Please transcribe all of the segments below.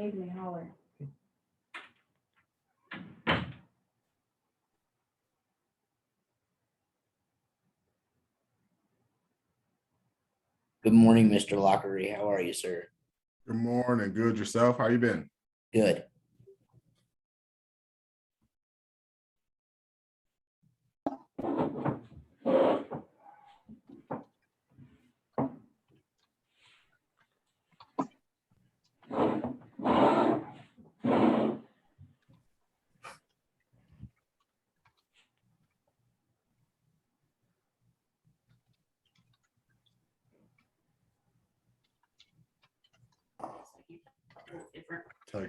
gave me a holler. Good morning, Mr. Lockery. How are you, sir? Good morning. Good. Yourself? How you been? Good.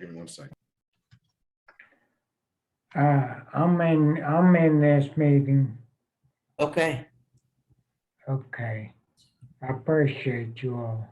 Give me 1 second. I'm in this meeting. Okay. Okay. I appreciate you all.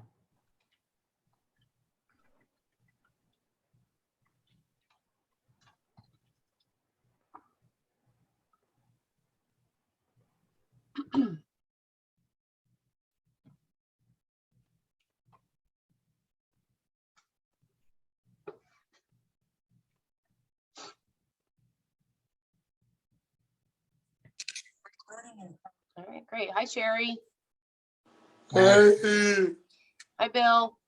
All right, great. Hi, Sherry. Hey. Hi, Bill.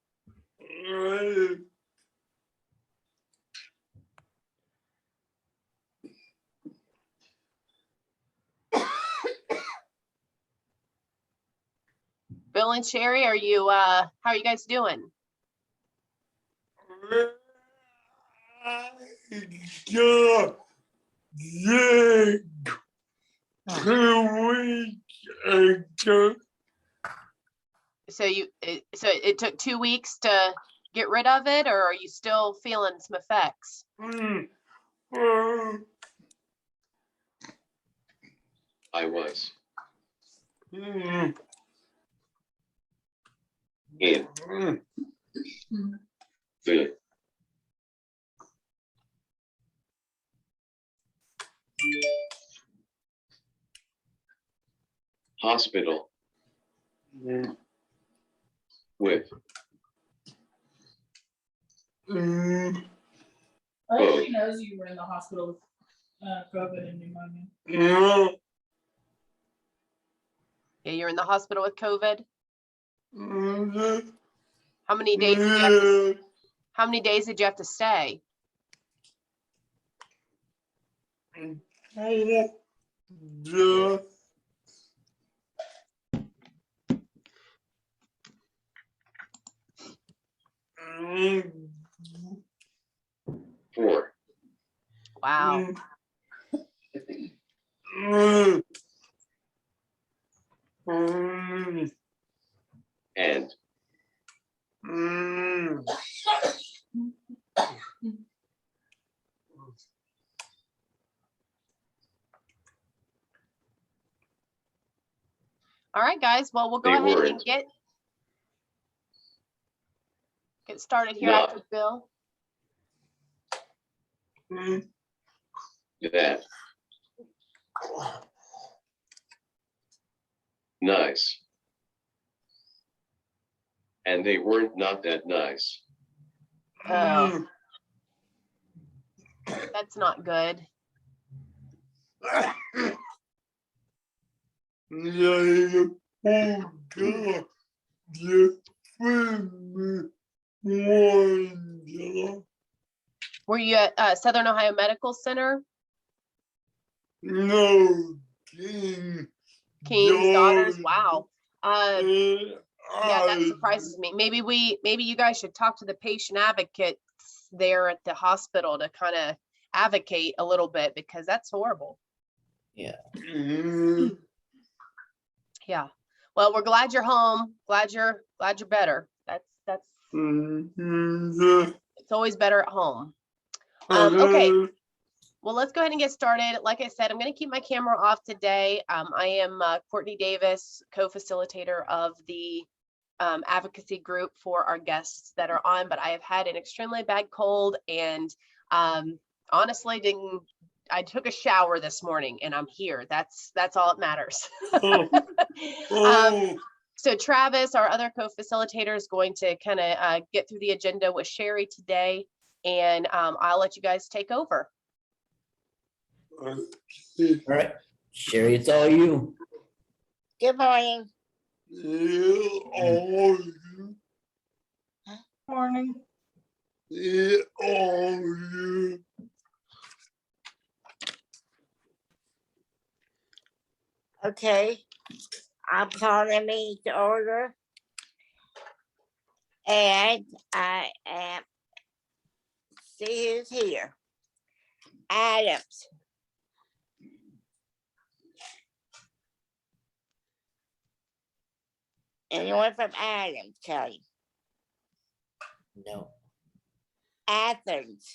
Bill and Sherry, are you how are you guys doing? So it took 2 weeks to get rid of it, or are you still feeling some effects? I was. In the hospital with I think she knows you were in the hospital with COVID and pneumonia. Yeah, you're in the hospital with COVID. How many days did you have to, how many days did you have to stay? four. Wow. And All right, guys. Well, we'll go They ahead and weren't. get started here No. after Bill. that. Nice. And they weren't not that nice. Oh, that's not good. Were you at Southern Ohio Medical Center? No. King's Daughters? Wow. Yeah, that surprises me. Maybe you guys should talk to the patient advocates there at the hospital to kind of advocate a little bit, because that's horrible. Yeah. Yeah. Well, we're glad you're home. Glad you're better. That's it's always better at home. Okay. Well, let's go ahead and get started. Like I said, I'm going to keep my camera off today. I am Courtney Davis, co-facilitator of the advocacy group for our guests that are on, but I have had an extremely bad cold, and honestly I took a shower this morning and I'm here. That's all that matters. So Travis, our other co-facilitator, is going to kind of get through the agenda with Sherry today. and I'll let you guys take over. All right, Sherry, it's all you. Good morning. Morning. Okay, I'm calling the meeting to order. And I am, see who's here. Adams. Anyone from Adams, Kelly? No, Athens.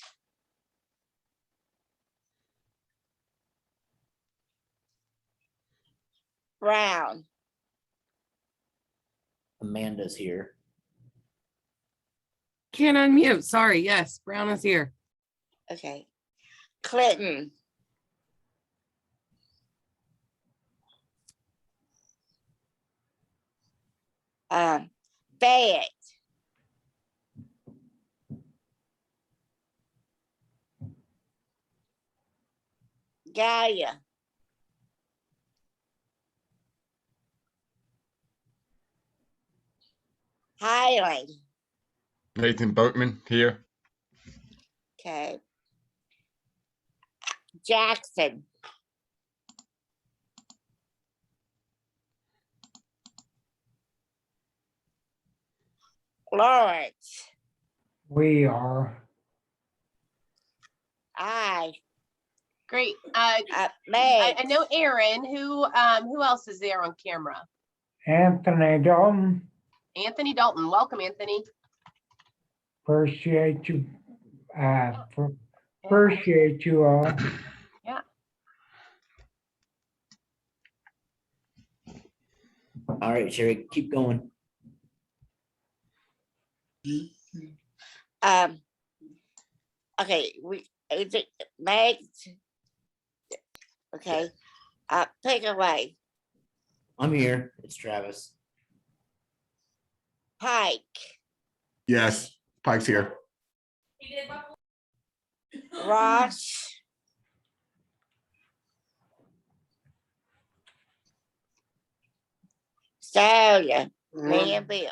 Brown. Amanda's here. Can't unmute. Sorry. Yes, Brown is here. Okay. Clinton. Fayette. Gaia. Highland. Nathan Boatman here. Okay. Jackson. Lawrence. We are. Great. Meg. I know Aaron. Who else is there on camera? Anthony Dalton, Anthony Dalton. Welcome, Anthony. appreciate you. Appreciate you all. All right, Sherry, keep going. Okay, is it Meg? Okay, take away. I'm here. It's Travis. Pike, Yes, Pike's here. Ross. Sawyer, me and Bill.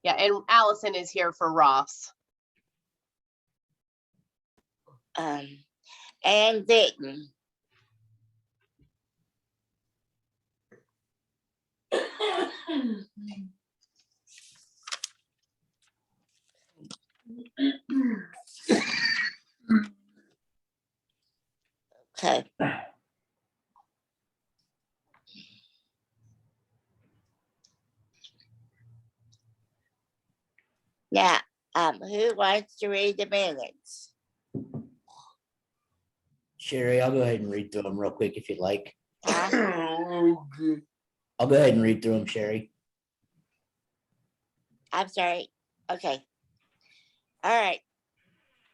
Yeah, and Allison is here for Ross. And Dayton. Okay. Now, who wants to read the minutes? Sherry, I'll go ahead and read through them real quick if you'd like. Huh? I'll go ahead and read through them, Sherry. I'm sorry. Okay. All right.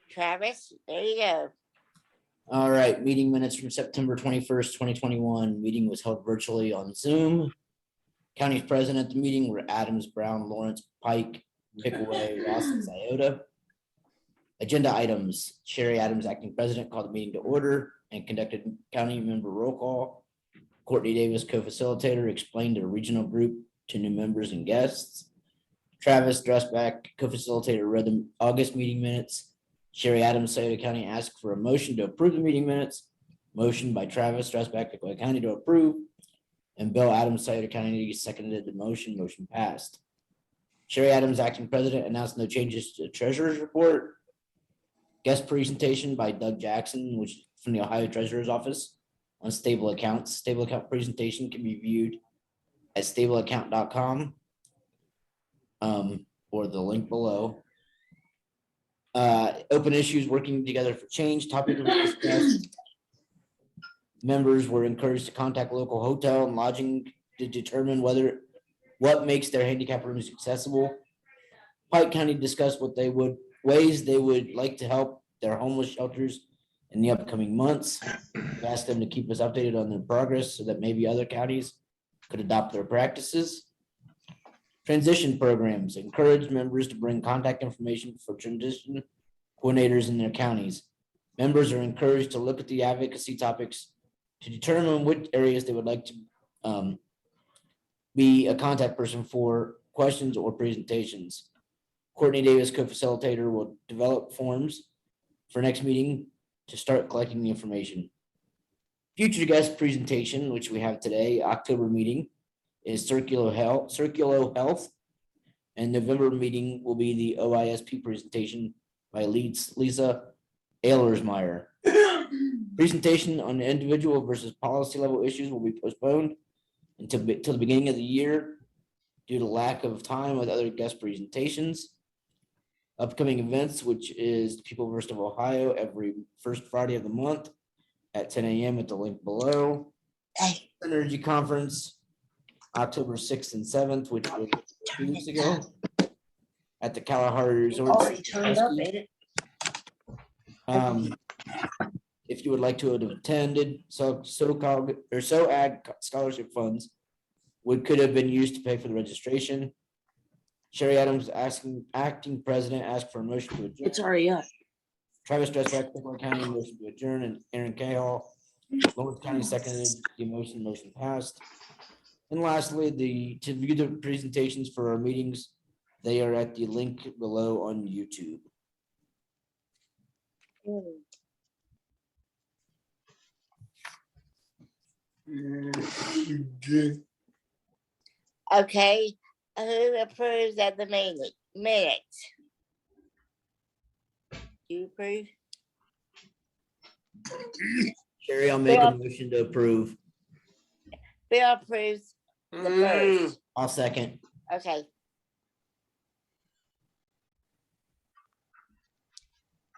Travis, there you go. All right, meeting minutes from September 21st, 2021. Meeting was held virtually on Zoom. Counties present at the meeting were Adams, Brown, Lawrence, Pike, Pickaway, Ross, and Scioto. Agenda items. Sherry Adams, acting president, called the meeting to order and conducted county member roll call. Courtney Davis, co-facilitator, explained the regional group to new members and guests. Travis Dressback, co-facilitator, read the August meeting minutes. Sherry Adams, Scioto County, asked for a motion to approve the meeting minutes. Motion by Travis Dressback, Pickaway County, to approve. And Bill Adams, Scioto County, seconded the motion. Motion passed. Sherry Adams, acting president, announced no changes to the treasurer's report. Guest presentation by Doug Jackson, which is from the Ohio Treasurer's Office on stable accounts. Stable account presentation can be viewed at stableaccount.com or the link below. Open issues, working together for change, topic was discussed. Members were encouraged to contact local hotel and lodging to determine what makes their handicap rooms accessible. Pike County discussed ways they would like to help their homeless shelters in the upcoming months. We asked them to keep us updated on their progress so that maybe other counties could adopt their practices. Transition programs encouraged members to bring contact information for transition coordinators in their counties. Members are encouraged to look at the advocacy topics to determine which areas they would like to be a contact person for questions or presentations. Courtney Davis, co-facilitator, will develop forms for next meeting to start collecting the information. Future guest presentation, which we have today, October meeting, is Circulo Health. And November meeting will be the OISP presentation by Lisa Aylersmeyer. Presentation on individual versus policy level issues will be postponed until the beginning of the year due to lack of time with other guest presentations. Upcoming events, which is People First of Ohio every first Friday of the month at 10 a.m. at the link below. Energy Conference, October 6th and 7th, which was 2 weeks ago at the Kalahari Resort. If you would like to have attended, SOAG scholarship funds could have been used to pay for the registration. Sherry Adams, acting president, asked for a motion to adjourn. It's already up. Travis Dressback, Pickle County, motion to adjourn, and Aaron Cahill, Lawrence County seconded the motion passed. And lastly, to view the presentations for our meetings, they are at the link below on YouTube. Okay, who approves of the minutes? Do you approve? Sherry, I'll make a motion to approve. Bill approves the first. I'll second. Okay.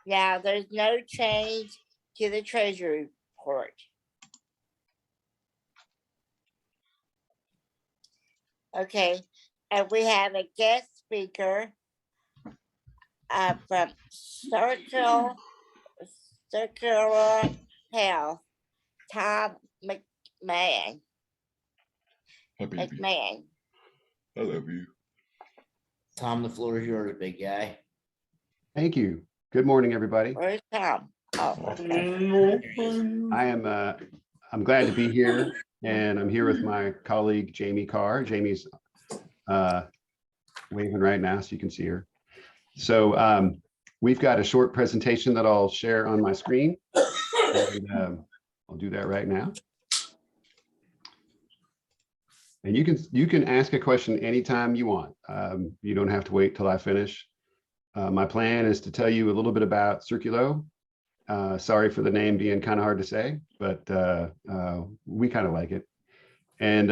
Now, there's no change to the treasury report. Okay, and we have a guest speaker from Circulo Health, Tom McMahon. McMahon. I love you. Tom, the floor is yours, big guy. Thank you. Good morning, everybody. Where's Tom? Oh, okay. I'm glad to be here, and I'm here with my colleague, Jamie Carr. Jamie's waving right now, so you can see her. So we've got a short presentation that I'll share on my screen. And, I'll do that right now. And you can ask a question anytime you want. You don't have to wait till I finish. My plan is to tell you a little bit about Circulo. Sorry for the name being kind of hard to say, but we kind of like it. And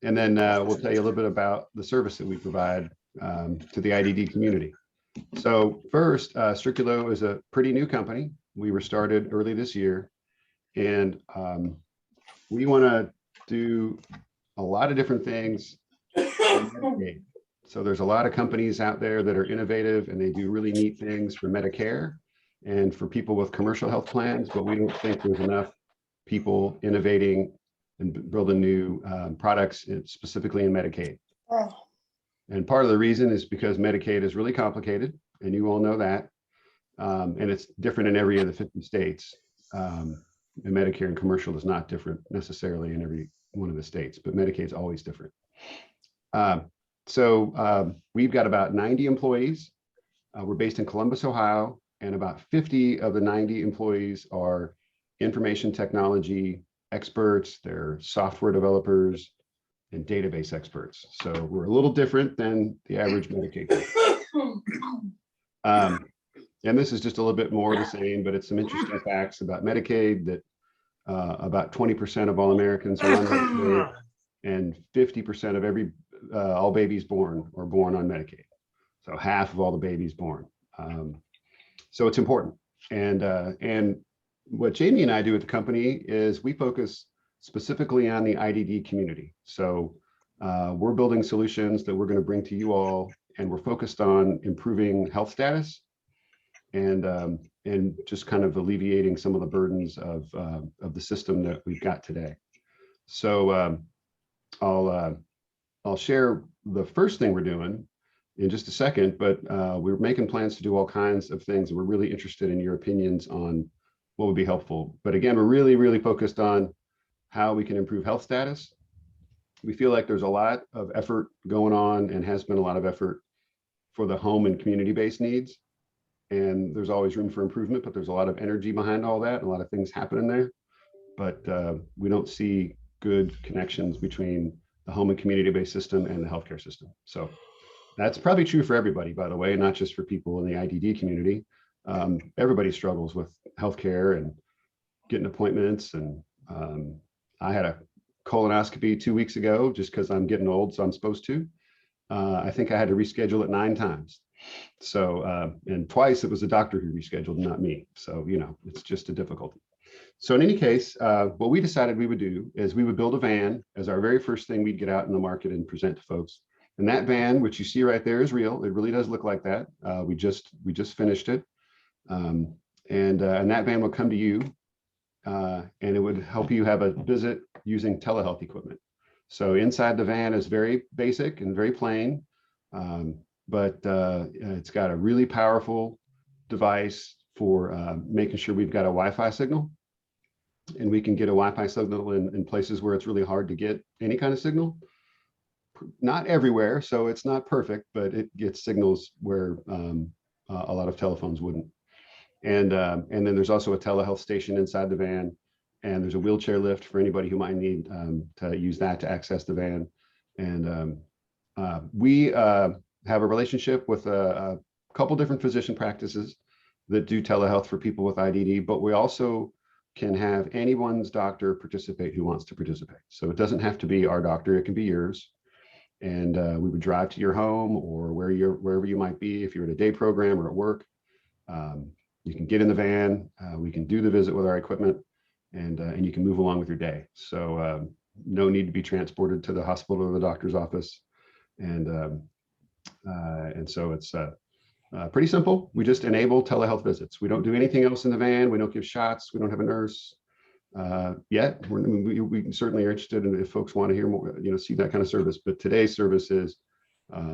then we'll tell you a little bit about the service that we provide to the IDD community. So first, Circulo is a pretty new company. We were started early this year, and we want to do a lot of different things. So there's a lot of companies out there that are innovative and they do really neat things for Medicare and for people with commercial health plans, but we don't think there's enough people innovating and building new products specifically in Medicaid. And part of the reason is because Medicaid is really complicated, and you all know that. And it's different in every of the 50 states. And Medicare and commercial is not different necessarily in every one of the states, but Medicaid is always different. So we've got about 90 employees. We're based in Columbus, Ohio, and about 50 of the 90 employees are information technology experts. They're software developers and database experts. So we're a little different than the average Medicaid. And this is just a little bit more the same, but it's some interesting facts about Medicaid that about 20% of all Americans are on Medicaid, and 50% of all babies born are born on Medicaid. So half of all the babies born. So it's important. And what Jamie and I do at the company is we focus specifically on the IDD community. So we're building solutions that we're going to bring to you all, and we're focused on improving health status and just kind of alleviating some of the burdens of the system that we've got today. So I'll share the first thing we're doing, in just a second, but we're making plans to do all kinds of things. We're really interested in your opinions on what would be helpful. But again, we're really, really focused on how we can improve health status. We feel like there's a lot of effort going on and has been a lot of effort for the home and community-based needs. And there's always room for improvement, but there's a lot of energy behind all that and a lot of things happening there. But we don't see good connections between the home and community-based system and the healthcare system. So that's probably true for everybody, by the way, not just for people in the IDD community. Everybody struggles with healthcare and getting appointments. And I had a colonoscopy 2 weeks ago just because I'm getting old, so I'm supposed to. I think I had to reschedule it 9 times. So, and twice it was the doctor who rescheduled, not me. So, you know, it's just a difficulty. So in any case, what we decided we would do is we would build a van as our very first thing we'd get out in the market and present to folks. And that van, which you see right there, is real. It really does look like that. We just finished it. And that van will come to you and it would help you have a visit using telehealth equipment. So inside the van is very basic and very plain, but it's got a really powerful device for making sure we've got a Wi-Fi signal. And we can get a Wi-Fi signal in places where it's really hard to get any kind of signal. Not everywhere, so it's not perfect, but it gets signals where a lot of telephones wouldn't. And then there's also a telehealth station inside the van, and there's a wheelchair lift for anybody who might need to use that to access the van. And we have a relationship with a couple different physician practices that do telehealth for people with IDD, but we also can have anyone's doctor participate who wants to participate. So it doesn't have to be our doctor, it can be yours. And we would drive to your home or wherever you might be. If you're at a day program or at work, you can get in the van. We can do the visit with our equipment, and you can move along with your day. So no need to be transported to the hospital or the doctor's office. And so it's pretty simple. We just enable telehealth visits. We don't do anything else in the van. We don't give shots. We don't have a nurse yet. We certainly are interested in if folks want to hear more, see that kind of service. But today's service is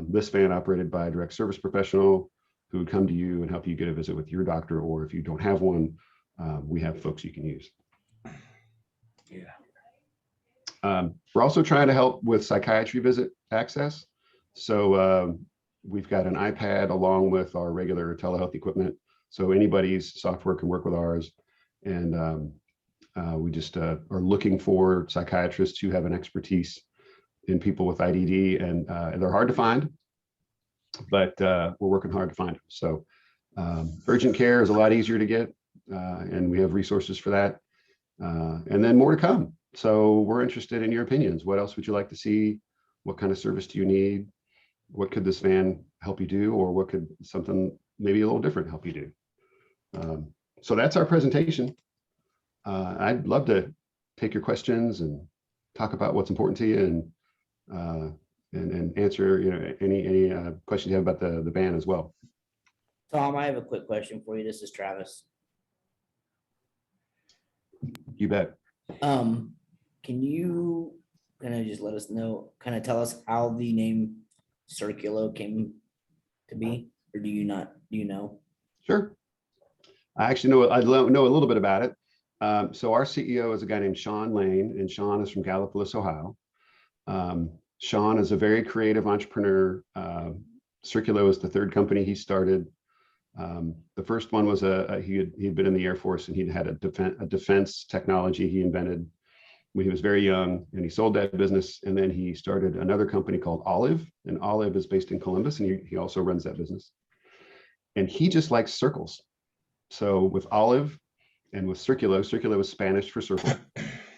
this van operated by a direct service professional who would come to you and help you get a visit with your doctor, or if you don't have one, we have folks you can use. Yeah. We're also trying to help with psychiatry visit access. So we've got an iPad along with our regular telehealth equipment. So anybody's software can work with ours. And we just are looking for psychiatrists who have an expertise in people with IDD, and they're hard to find, but we're working hard to find them. So urgent care is a lot easier to get, and we have resources for that. And then more to come. So we're interested in your opinions. What else would you like to see? What kind of service do you need? What could this van help you do? Or what could something maybe a little different help you do? So that's our presentation. I'd love to take your questions and talk about what's important to you, and answer any questions you have about the van as well. Tom, I have a quick question for you. This is Travis. You bet. Can you kind of just let us know, kind of tell us how the name Circulo came to be, or do you know? Sure. I actually know a little bit about it. So our CEO is a guy named Sean Lane, and Sean is from Gallipolis, Ohio. Sean is a very creative entrepreneur. Circulo is the third company he started. The first one was he'd been in the Air Force, and he'd had a defense technology he invented when he was very young, and he sold that business. And then he started another company called Olive, and Olive is based in Columbus, and he also runs that business. And he just likes circles. So with Olive and with Circulo, Circulo is Spanish for circle.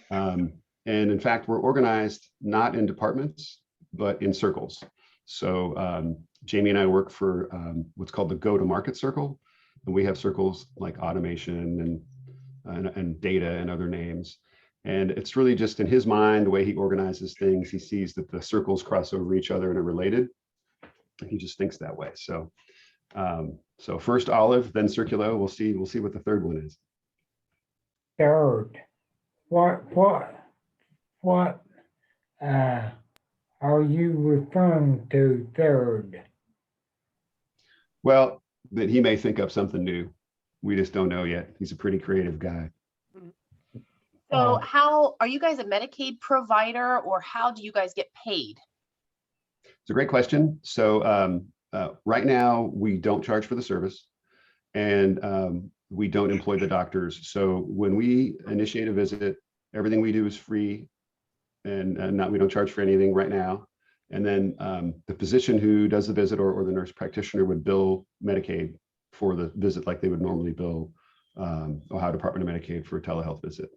And in fact, we're organized not in departments, but in circles. So Jamie and I work for what's called the go-to-market circle. And we have circles like automation and data and other names. And it's really just in his mind, the way he organizes things, he sees that the circles cross over each other and are related. He just thinks that way. So so first Olive, then Circulo. We'll see what the third one is. Third. What are you referring to third? Well, that he may think up something new. We just don't know yet. He's a pretty creative guy. So Uh, how, are you guys a Medicaid provider or how do you guys get paid? It's a great question. So right now, we don't charge for the service, and we don't employ the doctors. So when we initiate a visit, everything we do is free, and we don't charge for anything right now. And then the physician who does the visit or the nurse practitioner would bill Medicaid for the visit like they would normally bill Ohio Department of Medicaid for a telehealth visit.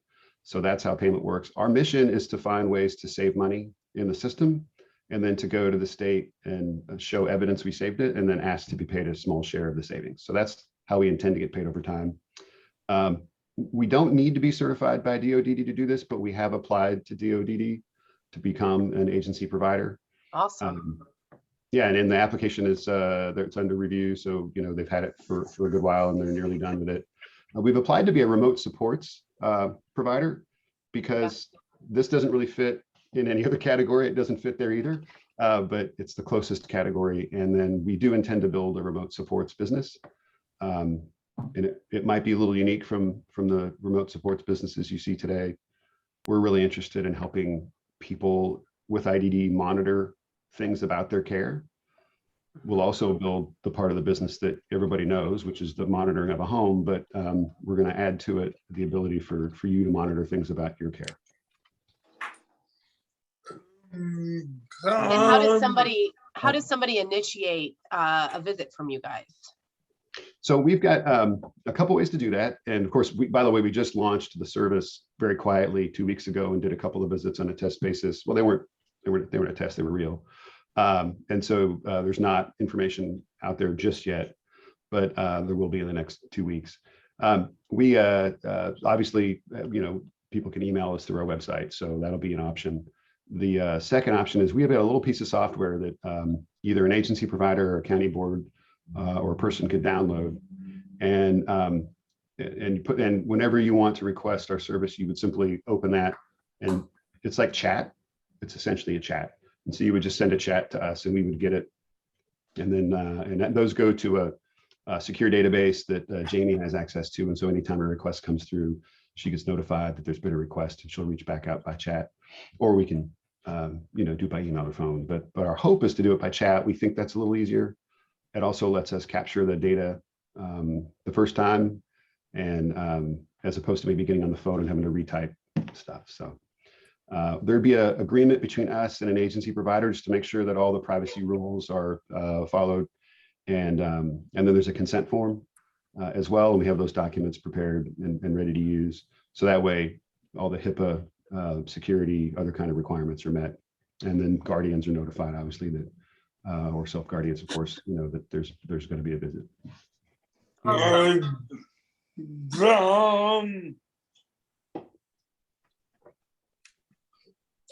So that's how payment works. Our mission is to find ways to save money in the system, and then to go to the state and show evidence we saved it, and then ask to be paid a small share of the savings. So that's how we intend to get paid over time. We don't need to be certified by DODD to do this, but we have applied to DODD to become an agency provider. Awesome. Yeah, and the application is it's under review, so they've had it for a good while, and they're nearly done with it. We've applied to be a remote supports provider because this doesn't really fit in any other category. It doesn't fit there either, but it's the closest category. And then we do intend to build a remote supports business. And it might be a little unique from the remote supports businesses you see today. We're really interested in helping people with IDD monitor things about their care. We'll also build the part of the business that everybody knows, which is the monitoring of a home, but we're going to add to it the ability for you to monitor things about your care. And how does somebody initiate a visit from you guys? So we've got a couple ways to do that. And of course, by the way, we just launched the service very quietly 2 weeks ago and did a couple of visits on a test basis. Well, they weren't a test, they were real. And so there's not information out there just yet, but there will be in the next 2 weeks. We obviously, people can email us through our website, so that'll be an option. The second option is we have a little piece of software that either an agency provider or a county board or a person could download, and whenever you want to request our service, you would simply open that, and it's like chat. It's essentially a chat. And so you would just send a chat to us and we would get it. And then those go to a secure database that Jamie has access to. And so anytime a request comes through, she gets notified that there's been a request, and she'll reach back out by chat, or we can do by email or phone. But our hope is to do it by chat. We think that's a little easier. It also lets us capture the data the first time, and as opposed to maybe getting on the phone and having to retype stuff. So there'd be an agreement between us and an agency provider just to make sure that all the privacy rules are followed. And then there's a consent form as well. And we have those documents prepared and ready to use. So that way, all the HIPAA, security, other kind of requirements are met. And then guardians are notified, obviously, that, or self-guardians, of course, that there's going to be a visit.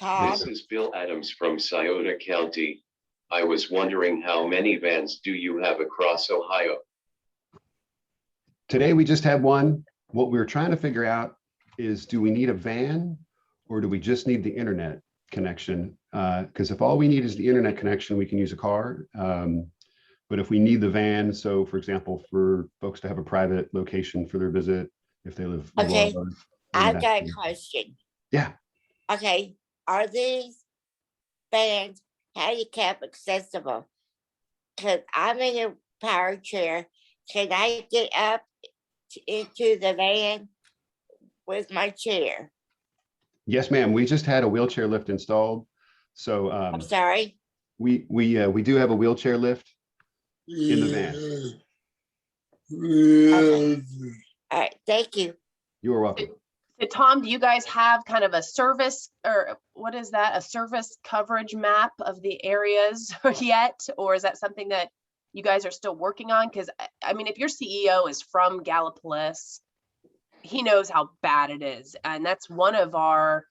Tom, This is Bill Adams from Scioto County. I was wondering how many vans do you have across Ohio? Today, we just had one. What we were trying to figure out is, do we need a van or do we just need the internet connection? Because if all we need is the internet connection, we can use a car. But if we need the van, so for example, for folks to have a private location for their visit, if they live. Okay, abroad, I've got a question. Yeah. Okay, are these vans handicap accessible? Because I'm in a power chair. Can I get up into the van with my chair? Yes, ma'am. We just had a wheelchair lift installed. So I'm sorry. we do have a wheelchair lift in the van. Okay. All right, thank you. You are welcome. So Tom, do you guys have kind of a service, or what is that? A service coverage map of the areas yet? Or is that something that you guys are still working on? Because I mean, if your CEO is from Gallipolis, he knows how bad it is. And that's one of our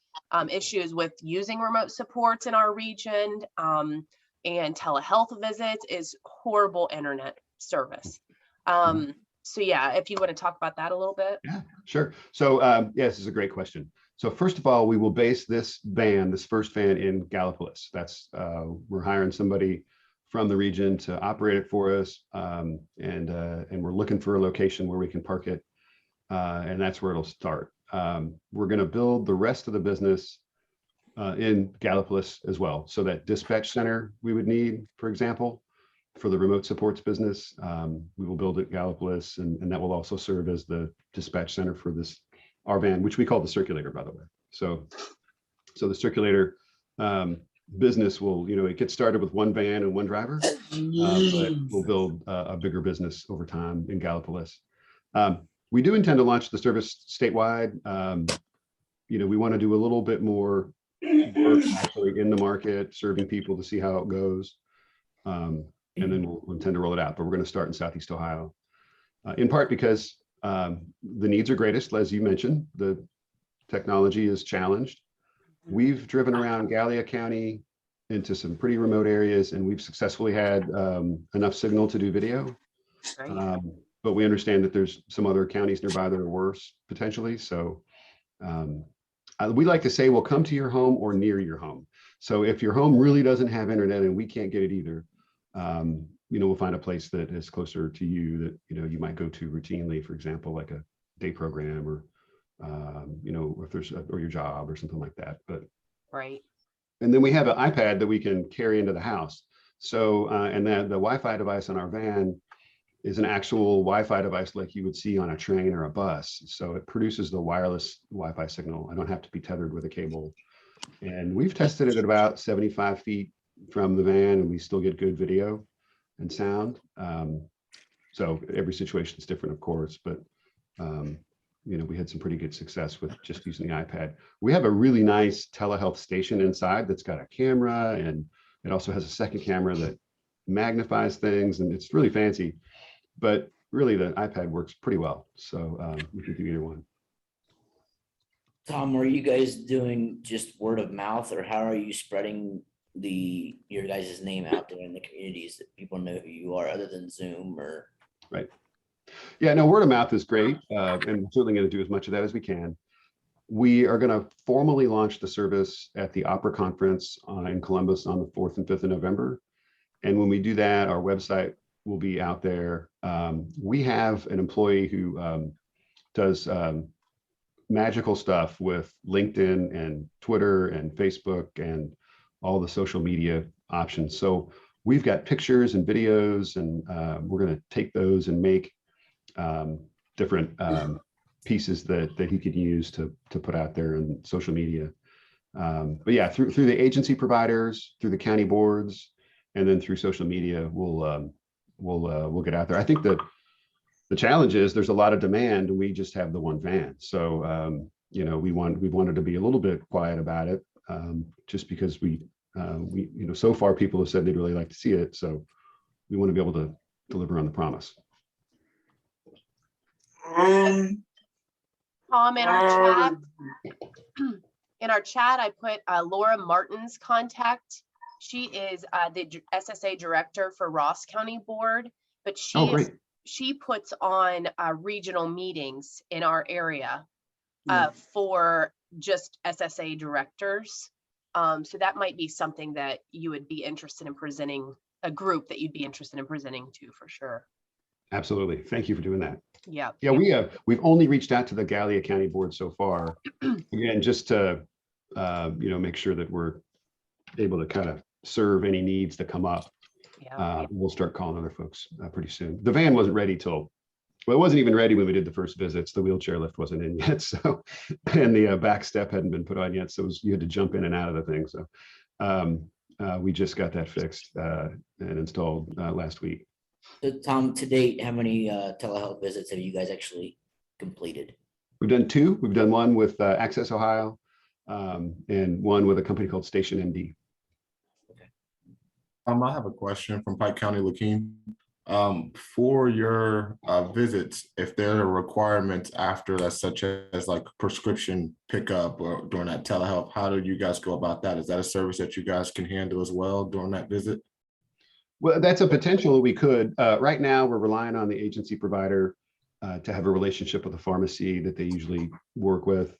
issues with using remote supports in our region and telehealth visits is horrible internet service. So yeah, if you want to talk about that a little bit. Yeah, sure. So yes, this is a great question. So first of all, we will base this first van in Gallipolis. That's we're hiring somebody from the region to operate it for us. And we're looking for a location where we can park it. And that's where it'll start. We're going to build the rest of the business in Gallipolis as well. So that dispatch center we would need, for example, for the remote supports business, we will build at Gallipolis, and that will also serve as the dispatch center for this our van, which we call the Circulator, by the way. So the Circulator business will, it gets started with one van and one driver, but we'll build a bigger business over time in Gallipolis. We do intend to launch the service statewide. We want to do a little bit more work actually in the market, serving people to see how it goes. And then we'll intend to roll it out, but we're going to start in Southeast Ohio, in part because the needs are greatest, as you mentioned. The technology is challenged. We've driven around Gallia County into some pretty remote areas, and we've successfully had enough signal to do video. But we understand that there's some other counties nearby that are worse potentially. So we like to say we'll come to your home or near your home. So if your home really doesn't have internet and we can't get it either, we'll find a place that is closer to you that, you might go to routinely, for example, like a day program or, if there's, or your job or something like that. But Right. And then we have an iPad that we can carry into the house. So, and then the Wi-Fi device on our van is an actual Wi-Fi device like you would see on a train or a bus. So it produces the wireless Wi-Fi signal. I don't have to be tethered with a cable. And we've tested it at about 75 feet from the van, and we still get good video and sound. So every situation is different, of course, but we had some pretty good success with just using the iPad. We have a really nice telehealth station inside that's got a camera, and it also has a second camera that magnifies things, and it's really fancy. But really, the iPad works pretty well. So we can do either one. Tom, are you guys doing just word of mouth, or how are you spreading your guys' name out there in the communities that people know who you are, other than Zoom or? Right. Yeah, no, word of mouth is great. And we're certainly going to do as much of that as we can. We are going to formally launch the service at the Opera Conference in Columbus on the 4th and 5th of November. And when we do that, our website will be out there. We have an employee who does magical stuff with LinkedIn and Twitter and Facebook and all the social media options. So we've got pictures and videos, and we're going to take those and make different pieces that he could use to put out there in social media. But yeah, through the agency providers, through the county boards, and then through social media, we'll get out there. I think that the challenge is there's a lot of demand, and we just have the one van. So we wanted to be a little bit quiet about it, just because we so far people have said they'd really like to see it. So we want to be able to deliver on the promise. Tom, in our chat, I put Laura Martin's contact. She is the SSA director for Ross County Board, but she puts on regional meetings in our area for just SSA directors. So that might be something that you would be interested in presenting, a group that you'd be interested in presenting to, for sure. Absolutely. Thank you for doing that. Yeah. Yeah, we've only reached out to the Gallia County Board so far. Again, just to make sure that we're able to kind of serve any needs that come up. Yeah. We'll start calling other folks pretty soon. The van wasn't ready it wasn't even ready when we did the first visits. The wheelchair lift wasn't in yet. So, and the back step hadn't been put on yet. So you had to jump in and out of the thing. So we just got that fixed and installed last week. So Tom, to date, how many telehealth visits have you guys actually completed? We've done 2. We've done one with Access Ohio and one with a company called Station MD. I have a question from Pike County, Lakeem. For your visits, if there are requirements after that, such as like prescription pickup or during that telehealth, how do you guys go about that? Is that a service that you guys can handle as well during that visit? Well, that's a potential we could. Right now, we're relying on the agency provider to have a relationship with the pharmacy that they usually work with,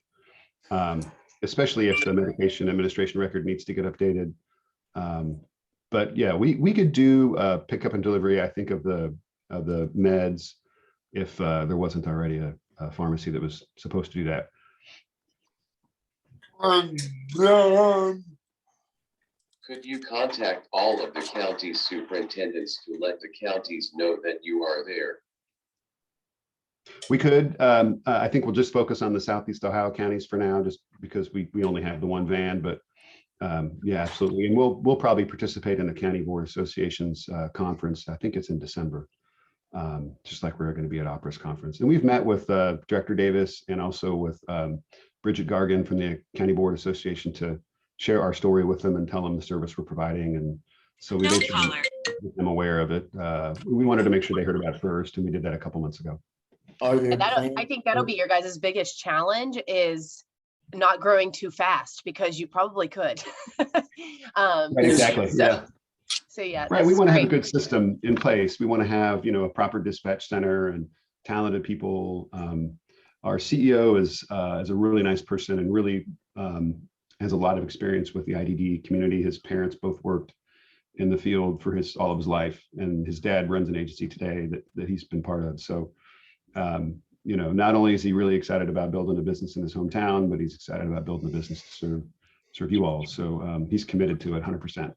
especially if the medication administration record needs to get updated. But yeah, we could do pickup and delivery, I think, of the meds if there wasn't already a pharmacy that was supposed to do that. Could you contact all of the county superintendents to let the counties know that you are there? We could, I think we'll just focus on the Southeast Ohio counties for now, just because we only have the one van, but yeah, absolutely. And we'll probably participate in the County Board Association's conference. I think it's in December, just like we're going to be at Opera's conference. And we've met with Director Davis and also with Bridget Gargan from the County Board Association to share our story with them and tell them the service we're providing. And so we basically make them aware of it. We wanted to make sure they heard about it first, and we did that a couple months ago. And I think that'll be your guys' biggest challenge, is not growing too fast, because you probably could. Right, exactly. So yeah. Right. We want to have a good system in place. We want to have, a proper dispatch center and talented people. Our CEO is a really nice person and really has a lot of experience with the IDD community. His parents both worked in the field for all of his life, and his dad runs an agency today that he's been part of. So, not only is he really excited about building a business in his hometown, but he's excited about building a business to serve you all. So he's committed to it 100%.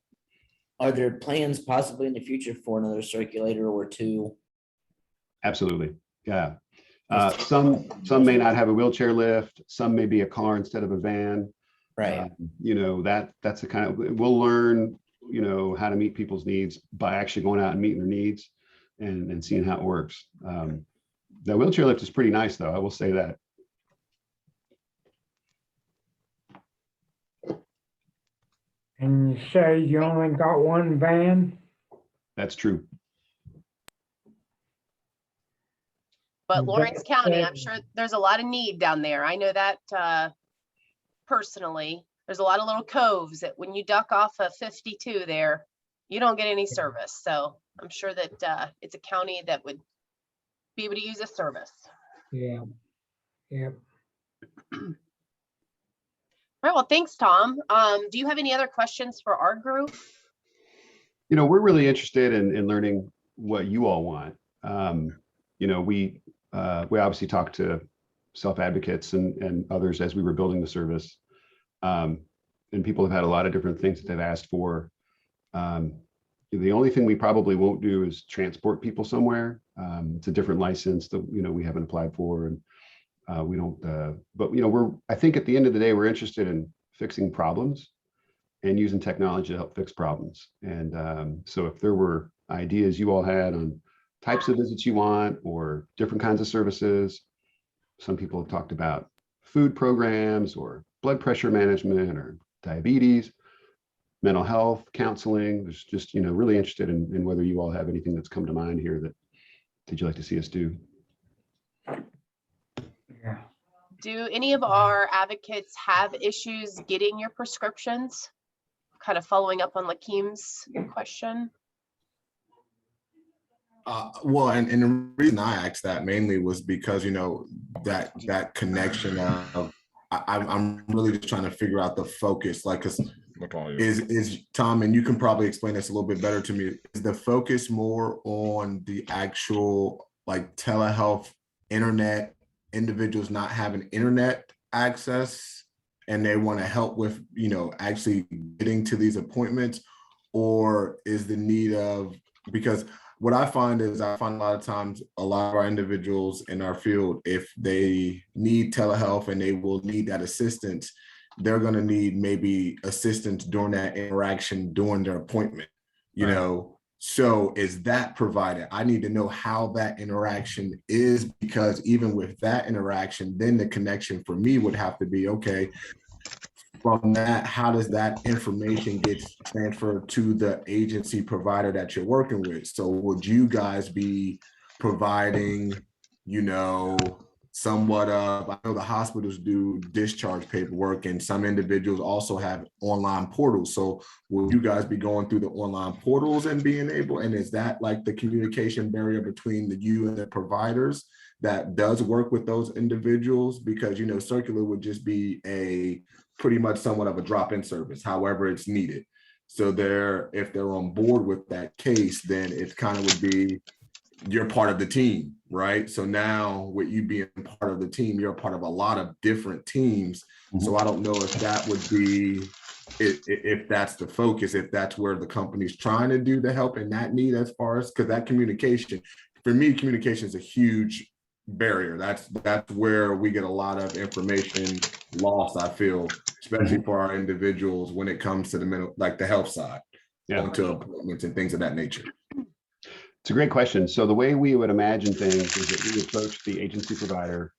Are there plans possibly in the future for another circulator or two? Absolutely. Yeah. Some may not have a wheelchair lift. Some may be a car instead of a van. Right. That's the kind of, we'll learn, how to meet people's needs by actually going out and meeting their needs and seeing how it works. The wheelchair lift is pretty nice, though. I will say that. And you say you only got one van? That's true. But Lawrence County, I'm sure there's a lot of need down there. I know that personally. There's a lot of little coves that when you duck off of 52 there, you don't get any service. So I'm sure that it's a county that would be able to use a service. Yeah. Yep. All right. Well, thanks, Tom. Do you have any other questions for our group? We're really interested in learning what you all want. We obviously talked to self-advocates and others as we were building the service. And people have had a lot of different things that they've asked for. The only thing we probably won't do is transport people somewhere. It's a different license that, we haven't applied for, and we don't, but I think at the end of the day, we're interested in fixing problems and using technology to help fix problems. And so if there were ideas you all had on types of visits you want or different kinds of services, some people have talked about food programs or blood pressure management or diabetes, mental health, counseling. There's just, really interested in whether you all have anything that's come to mind here that you'd like to see us do. Yeah. Do any of our advocates have issues getting your prescriptions? Kind of following up on Lakeem's question. Well, and the reason I asked that mainly was because, that connection of, I'm really just trying to figure out the focus, like, cause is Tom, and you can probably explain this a little bit better to me, is the focus more on the actual like telehealth internet, individuals not having internet access and they want to help with, actually getting to these appointments, or is the need of, because what I find is a lot of times a lot of our individuals in our field, if they need telehealth and they will need that assistance, they're going to need maybe assistance during that interaction during their appointment, so is that provided? I need to know how that interaction is, because even with that interaction, then the connection for me would have to be, okay, from that, how does that information get transferred to the agency provider that you're working with? So would you guys be providing, somewhat of, I know the hospitals do discharge paperwork and some individuals also have online portals. So will you guys be going through the online portals and being able, and is that like the communication barrier between you and the providers that does work with those individuals? Because, Circulo would just be a pretty much somewhat of a drop-in service, however it's needed. So if they're on board with that case, then it kind of would be, you're part of the team, right? So now with you being part of the team, you're a part of a lot of different teams. So I don't know if that would be, if that's the focus, if that's where the company's trying to do the help in that need, as far as, because that communication, for me, communication is a huge barrier. That's where we get a lot of information loss, I feel, especially for our individuals when it comes to the mental, like the health side, onto appointments and things of that nature. It's a great question. So the way we would imagine things is that we approach the agency provider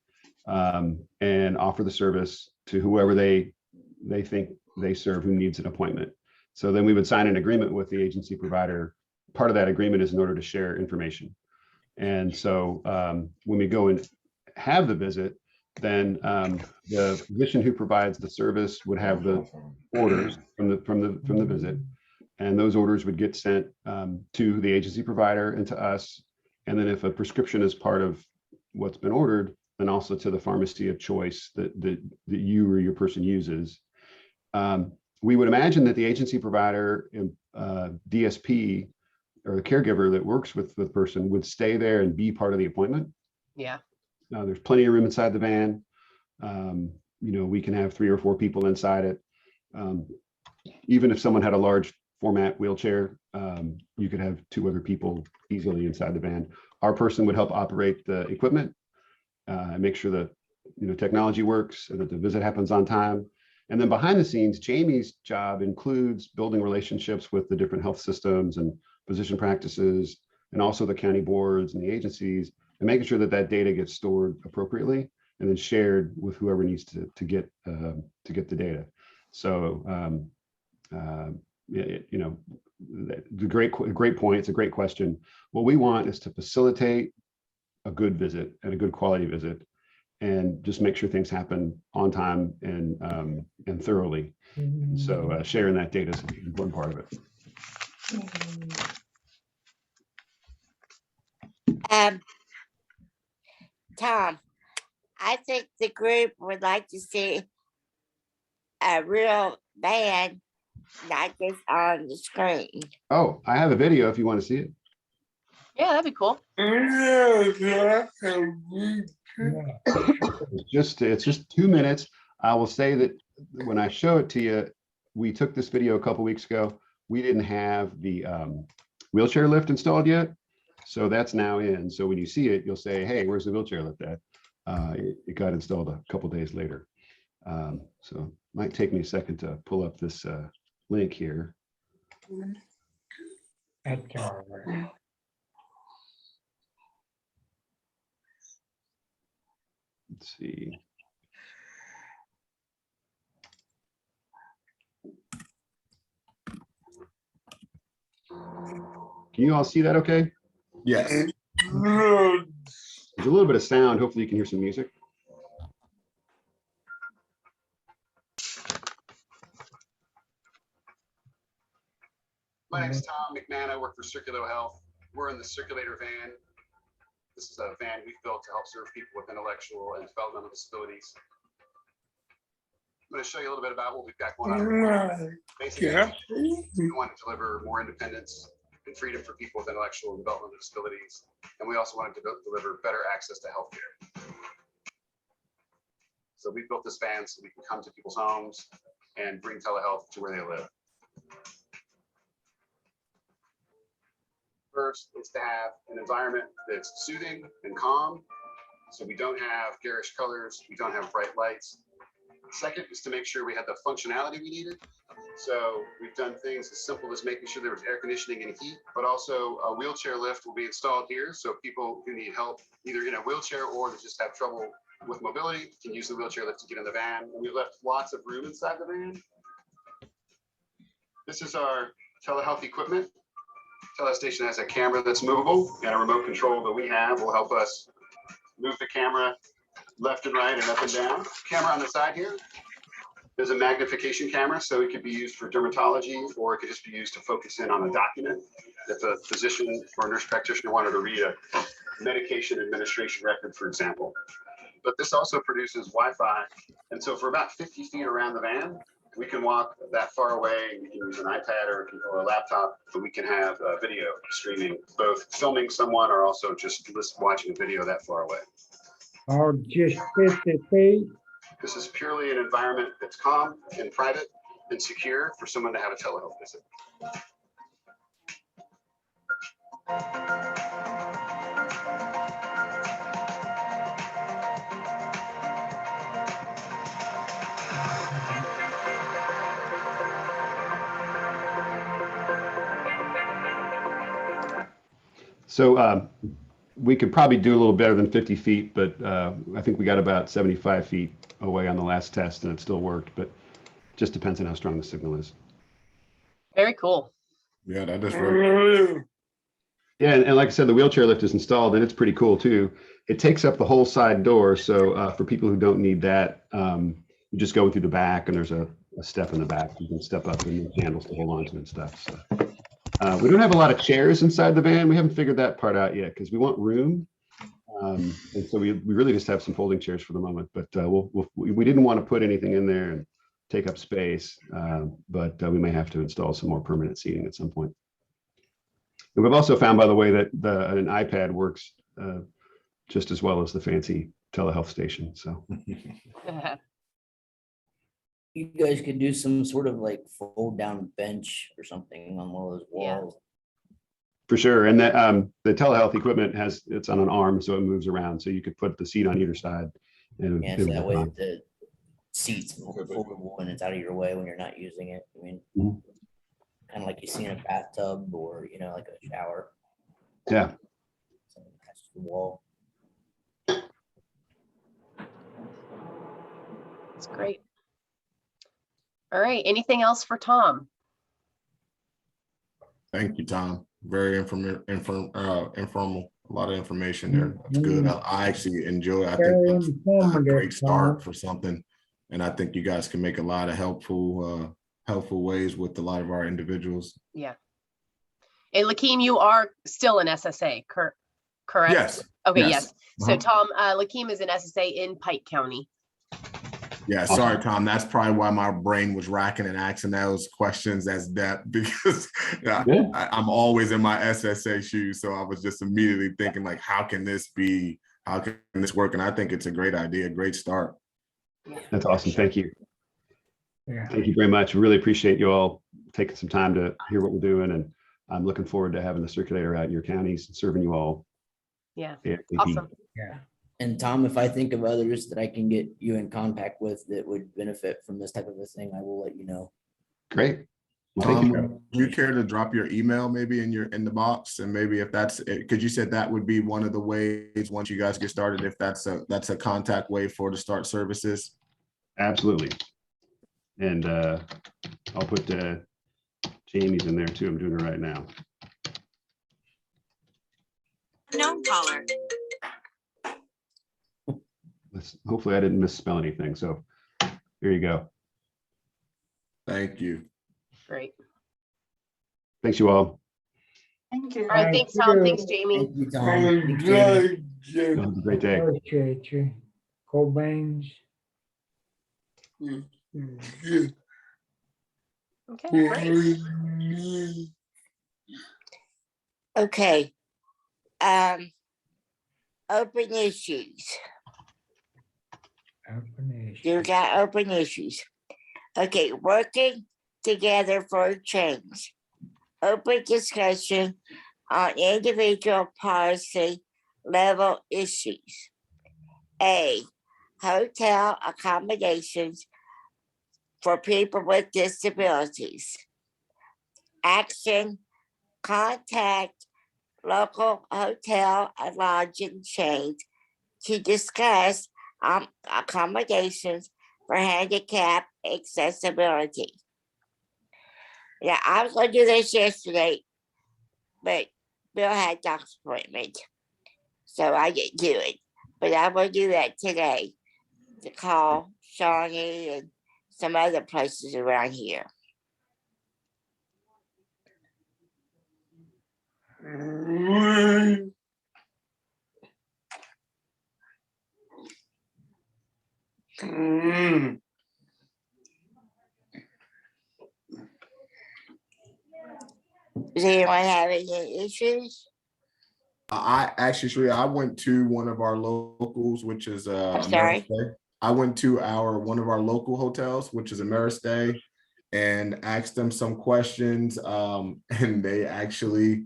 and offer the service to whoever they think they serve who needs an appointment. So then we would sign an agreement with the agency provider. Part of that agreement is in order to share information. And so when we go and have the visit, then the physician who provides the service would have the orders from the visit. And those orders would get sent to the agency provider and to us. And then if a prescription is part of what's been ordered, then also to the pharmacy of choice that you or your person uses. We would imagine that the agency provider, DSP, or the caregiver that works with the person would stay there and be part of the appointment. Yeah. There's plenty of room inside the van. We can have 3 or 4 people inside it. Even if someone had a large format wheelchair, you could have 2 other people easily inside the van. Our person would help operate the equipment, make sure that technology works and that the visit happens on time. And then behind the scenes, Jamie's job includes building relationships with the different health systems and physician practices, and also the county boards and the agencies, and making sure that that data gets stored appropriately and then shared with whoever needs to get the data. So the great point. It's a great question. What we want is to facilitate a good visit and a good quality visit, and just make sure things happen on time and thoroughly. So sharing that data is an important part of it. Tom, I think the group would like to see a real band, not just on the screen. Oh, I have a video if you want to see it. Yeah, that'd be cool. It's just 2 minutes. I will say that when I show it to you, we took this video a couple weeks ago. We didn't have the wheelchair lift installed yet. So that's now in. So when you see it, you'll say, hey, where's the wheelchair lift at? It got installed a couple days later. So it might take me a second to pull up this link here. That's all right. Let's see. Can you all see that okay? Yes. There's a little bit of sound. Hopefully you can hear some music. My name is Tom McMahon. I work for Circulo Health. We're in the circulator van. This is a van we've built to help serve people with intellectual and developmental disabilities. I'm going to show you a little bit about what we've got going on. Basically, we want to deliver more independence and freedom for people with intellectual and developmental disabilities. And we also wanted to deliver better access to healthcare. So we built this van so we can come to people's homes and bring telehealth to where they live. First, it's to have an environment that's soothing and calm. So we don't have garish colors, we don't have bright lights. Second is to make sure we had the functionality we needed. So we've done things as simple as making sure there was air conditioning and heat, but also a wheelchair lift will be installed here. So people who need help either in a wheelchair or that just have trouble with mobility can use the wheelchair lift to get in the van. And we've left lots of room inside the van. This is our telehealth equipment. Telestation has a camera that's movable, and a remote control that we have will help us move the camera left and right and up and down. Camera on the side here. There's a magnification camera, so it could be used for dermatology, or it could just be used to focus in on a document. If a physician or a nurse practitioner wanted to read a medication administration record, for example. But this also produces Wi-Fi. And so for about 50 feet around the van, we can walk that far away. You can use an iPad or a laptop, and we can have video streaming, both filming someone or also just watching a video that far away. Or just 50 feet? This is purely an environment that's calm and private and secure for someone to have a telehealth visit. So we could probably do a little better than 50 feet, but I think we got about 75 feet away on the last test and it still worked, but just depends on how strong the signal is. Very cool. Yeah, that is very. Yeah, and like I said, the wheelchair lift is installed and it's pretty cool too. It takes up the whole side door. So for people who don't need that, you just go through the back and there's a step in the back. You can step up and handles to hold on to and stuff. So. We don't have a lot of chairs inside the van. We haven't figured that part out yet because we want room. And so we really just have some folding chairs for the moment, but we didn't want to put anything in there and take up space, but we may have to install some more permanent seating at some point. And we've also found, by the way, that an iPad works just as well as the fancy telehealth station. So You guys could do some sort of like fold down bench or something on one of those walls. for sure, and that the telehealth equipment it's on an arm, so it moves around. So you could put the seat on either side. And Yeah, so that way the seat's foldable and it's out of your way when you're not using it. I mean, kind of like you see in a bathtub or, you know, like a shower. Yeah. Something attached to the wall. That's great. All right. Anything else for Tom? Thank you, Tom. Very informal. A lot of information there. That's good. I actually enjoy it. I think that's a great start for something. And I think you guys can make a lot of helpful ways with a lot of our individuals. Yeah. And Lakeem, you are still an SSA, correct? Yes. Okay, yes. So Tom, Lakeem is an SSA in Pike County. Yeah, sorry, Tom. That's probably why my brain was racking and asking those questions as depth because I'm always in my SSA shoes. So I was just immediately thinking like, how can this work? And I think it's a great idea, great start. That's awesome. Thank you. Yeah. Thank you very much. Really appreciate you all taking some time to hear what we're doing. And I'm looking forward to having the circulator out in your counties and serving you all. Yeah. ASAP. Awesome. Yeah. And Tom, if I think of others that I can get you in contact with that would benefit from this type of a thing, I will let you know. Great. Well, thank you. Do you care to drop your email maybe in the box? And maybe if that's it, because you said that would be one of the ways once you guys get started, if that's a contact way to start services. Absolutely. And I'll put Jamie's in there too. I'm doing it right now. No caller. Hopefully I didn't misspell anything. So here you go. Thank you. Great. Thanks you all. Thank you. All right. Thanks, Tom. Thanks, Jamie. Thank you, Tom. Thanks, Jamie. Have a great day. Appreciate you. Cobain's. Okay, great. Okay. Open issues. You got open issues. Okay, working together for a change. Open discussion on individual policy level issues. A, hotel accommodations for people with disabilities. Action, contact local hotel and lodging chains to discuss accommodations for handicap accessibility. Yeah, I was going to do this yesterday, but Bill had a doctor's appointment, so I didn't do it. But I will do that today to call Shawnee and some other places around here. Does anyone have any issues? I actually, Shreya, I went to one of our locals, which is I'm sorry? Ameristay. I went to one of our local hotels, which is Ameristay, and asked them some questions. And they actually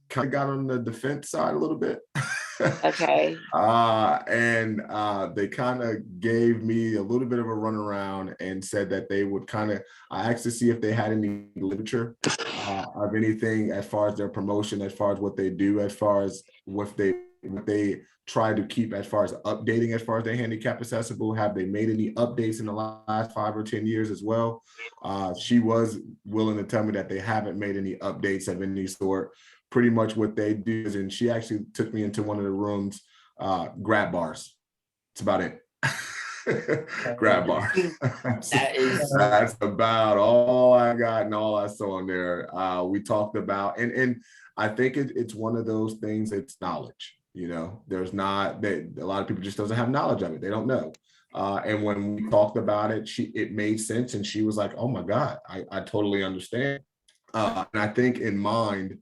kind of got on the defense side a little bit. Okay. They kind of gave me a little bit of a runaround and said that they would I asked to see if they had any literature of anything as far as their promotion, as far as what they do, as far as what they try to keep as far as updating, as far as their handicap accessible. Have they made any updates in the last 5 or 10 years as well? She was willing to tell me that they haven't made any updates of any sort. Pretty much what they do is, and she actually took me into one of the rooms, grab bars. That's about it. Grab bars. That's about all I got and all I saw in there. We talked about, and I think it's one of those things, it's knowledge. You know, there's not, a lot of people just doesn't have knowledge of it. They don't know. And when we talked about it, it made sense. And she was like, oh my God, I totally understand. And I think in mind,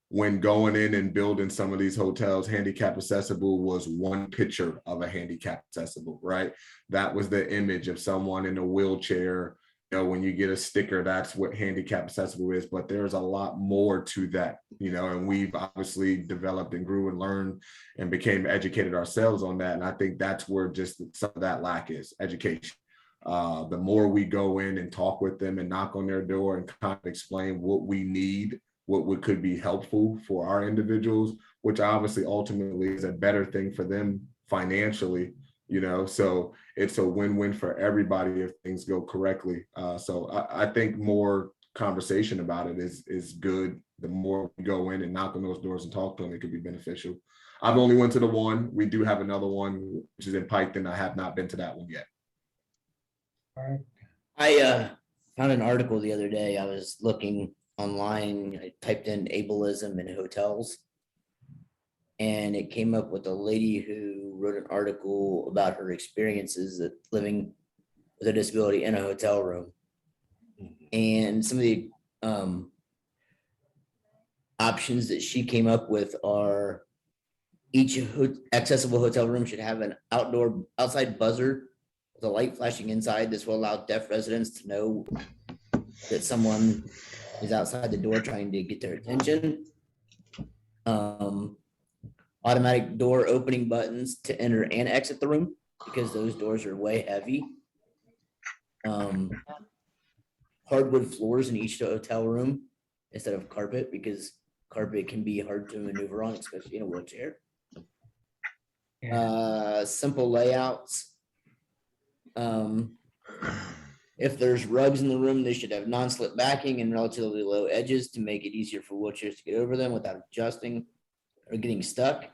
when going in and building some of these hotels, handicap accessible was one picture of a handicap accessible, right? That was the image of someone in a wheelchair. You know, when you get a sticker, that's what handicap accessible is, but there's a lot more to that, you know, and we've obviously developed and grew and learned and became educated ourselves on that. And I think that's where just some of that lack is, education. The more we go in and talk with them and knock on their door and kind of explain what we need, what could be helpful for our individuals, which obviously ultimately is a better thing for them financially, you know, so it's a win-win for everybody if things go correctly. So I think more conversation about it is good. The more we go in and knock on those doors and talk to them, it could be beneficial. I've only went to the one. We do have another one, which is in Piketon. I have not been to that one yet. I found an article the other day. I was looking online, I typed in ableism in hotels, and it came up with a lady who wrote an article about her experiences of living with a disability in a hotel room. And some of the options that she came up with are each accessible hotel room should have an outside buzzer with a light flashing inside. This will allow deaf residents to know that someone is outside the door trying to get their attention. Automatic door opening buttons to enter and exit the room, because those doors are way heavy. Hardwood floors in each hotel room instead of carpet, because carpet can be hard to maneuver on, especially in a wheelchair. Simple layouts. If there's rugs in the room, they should have non-slip backing and relatively low edges to make it easier for wheelchairs to get over them without adjusting or getting stuck.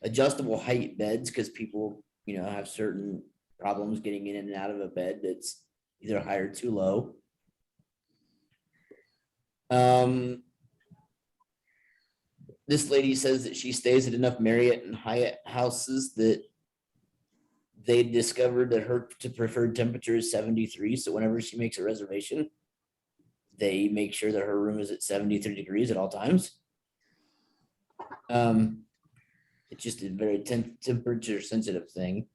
Adjustable height beds, because people, you know, have certain problems getting in and out of a bed that's either high or too low. This lady says that she stays at enough Marriott and Hyatt houses that they discovered that her preferred temperature is 73. So whenever she makes a reservation, they make sure that her room is at 73 degrees at all times. It's just a very temperature sensitive thing.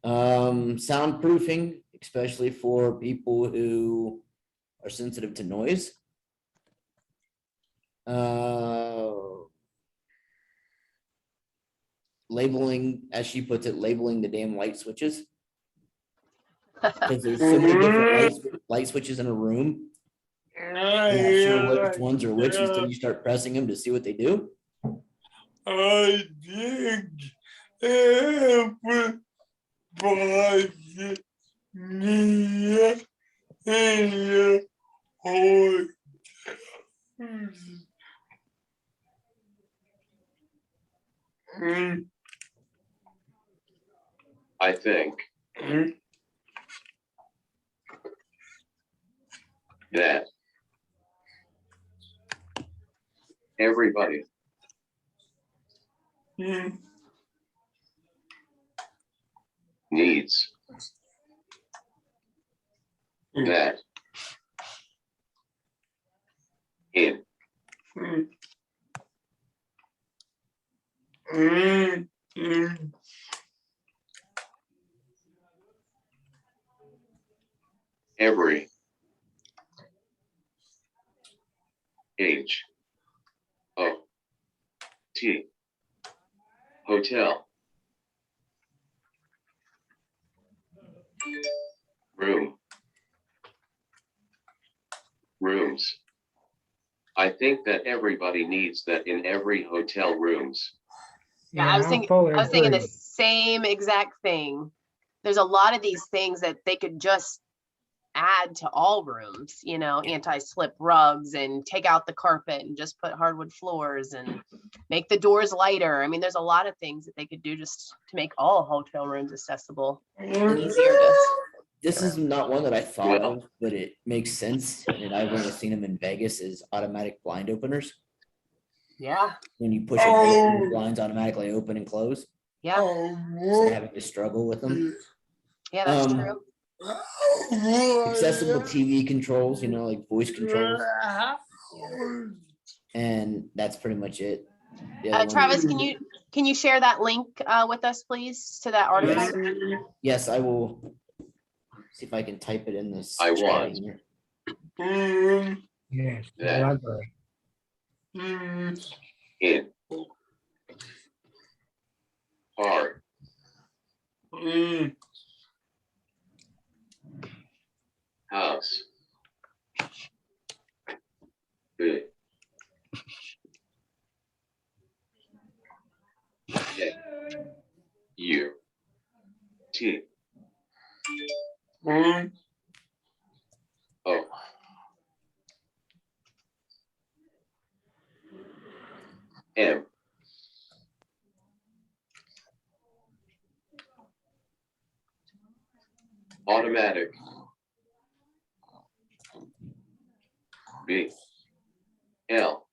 Soundproofing, especially for people who are sensitive to noise. Labeling, as she puts it, labeling the damn light switches. Because there's so many different light switches in a room. You're not sure which ones are which until you start pressing them to see what they do. I think everybody needs a hotel. I think that everybody needs that In. Every. H. O. T. Hotel. Room. Rooms. I think that everybody needs that in every hotel rooms. Yeah, I was thinking the agree. same exact thing. There's a lot of these things that they could just add to all rooms, you know, anti-slip rugs and take out the carpet and just put hardwood floors and make the doors lighter. I mean, there's a lot of things that they could do just to make all hotel rooms accessible and easier to. This is not one that I thought Well- of, but it makes sense. And I've only seen them in Vegas is automatic blind openers. Yeah, When you push a button, the blinds automatically open and close. yeah, Instead of having to struggle with them. yeah, that's Um, true. Accessible TV controls, you know, like voice controls. And that's pretty much it. The other one- Travis, can you share that link with us, please, to that article? Yes, I will see if I can type it in this. I chat want. here. Yes, Yeah. library. In. Hard. House. Good. K. U. T. O. M. Automatic. B. L.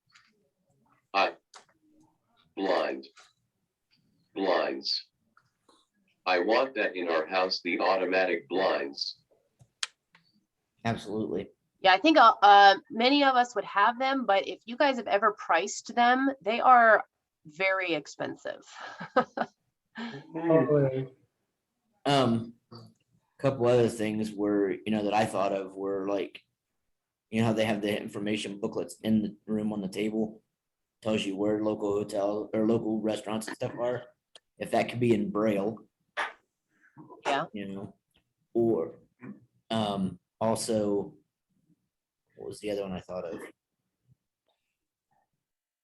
I. Blind. Blinds. I want that in our house, the automatic blinds. Absolutely. Yeah, I think many of us would have them, but if you guys have ever priced them, they are very expensive. Totally. Couple other things were, you know, that I thought of were like, you know how they have the information booklets in the room on the table, tells you where local hotel or local restaurants and stuff are. If that could be in Braille. Yeah. You know, or also, what was the other one I thought of?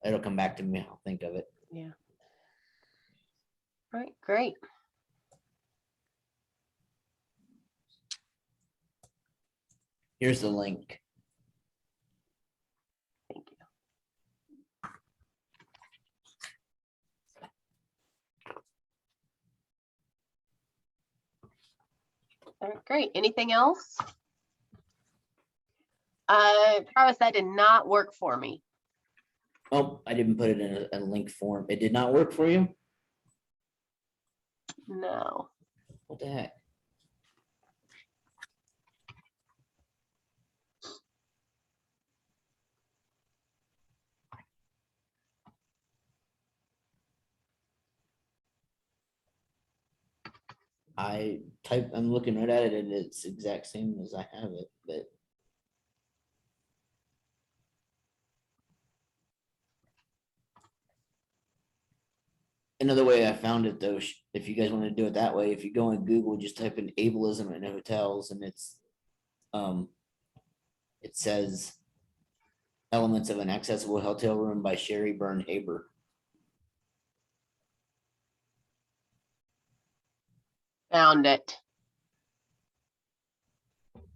It'll come back to me. I'll think of it. Yeah. All right, great. Here's the link. Thank you. All right, great. Anything else? Travis, that did not work for me. Oh, I didn't put it in a link form. It did not work for you? No. What the heck? I'm looking right at it and it's exact same as I have it, but. Another way I found it though, if you guys want to do it that way, if you go on Google, just type in ableism in hotels and it's, it says elements of an accessible hotel room by Sherry Byrne Haber. Found it.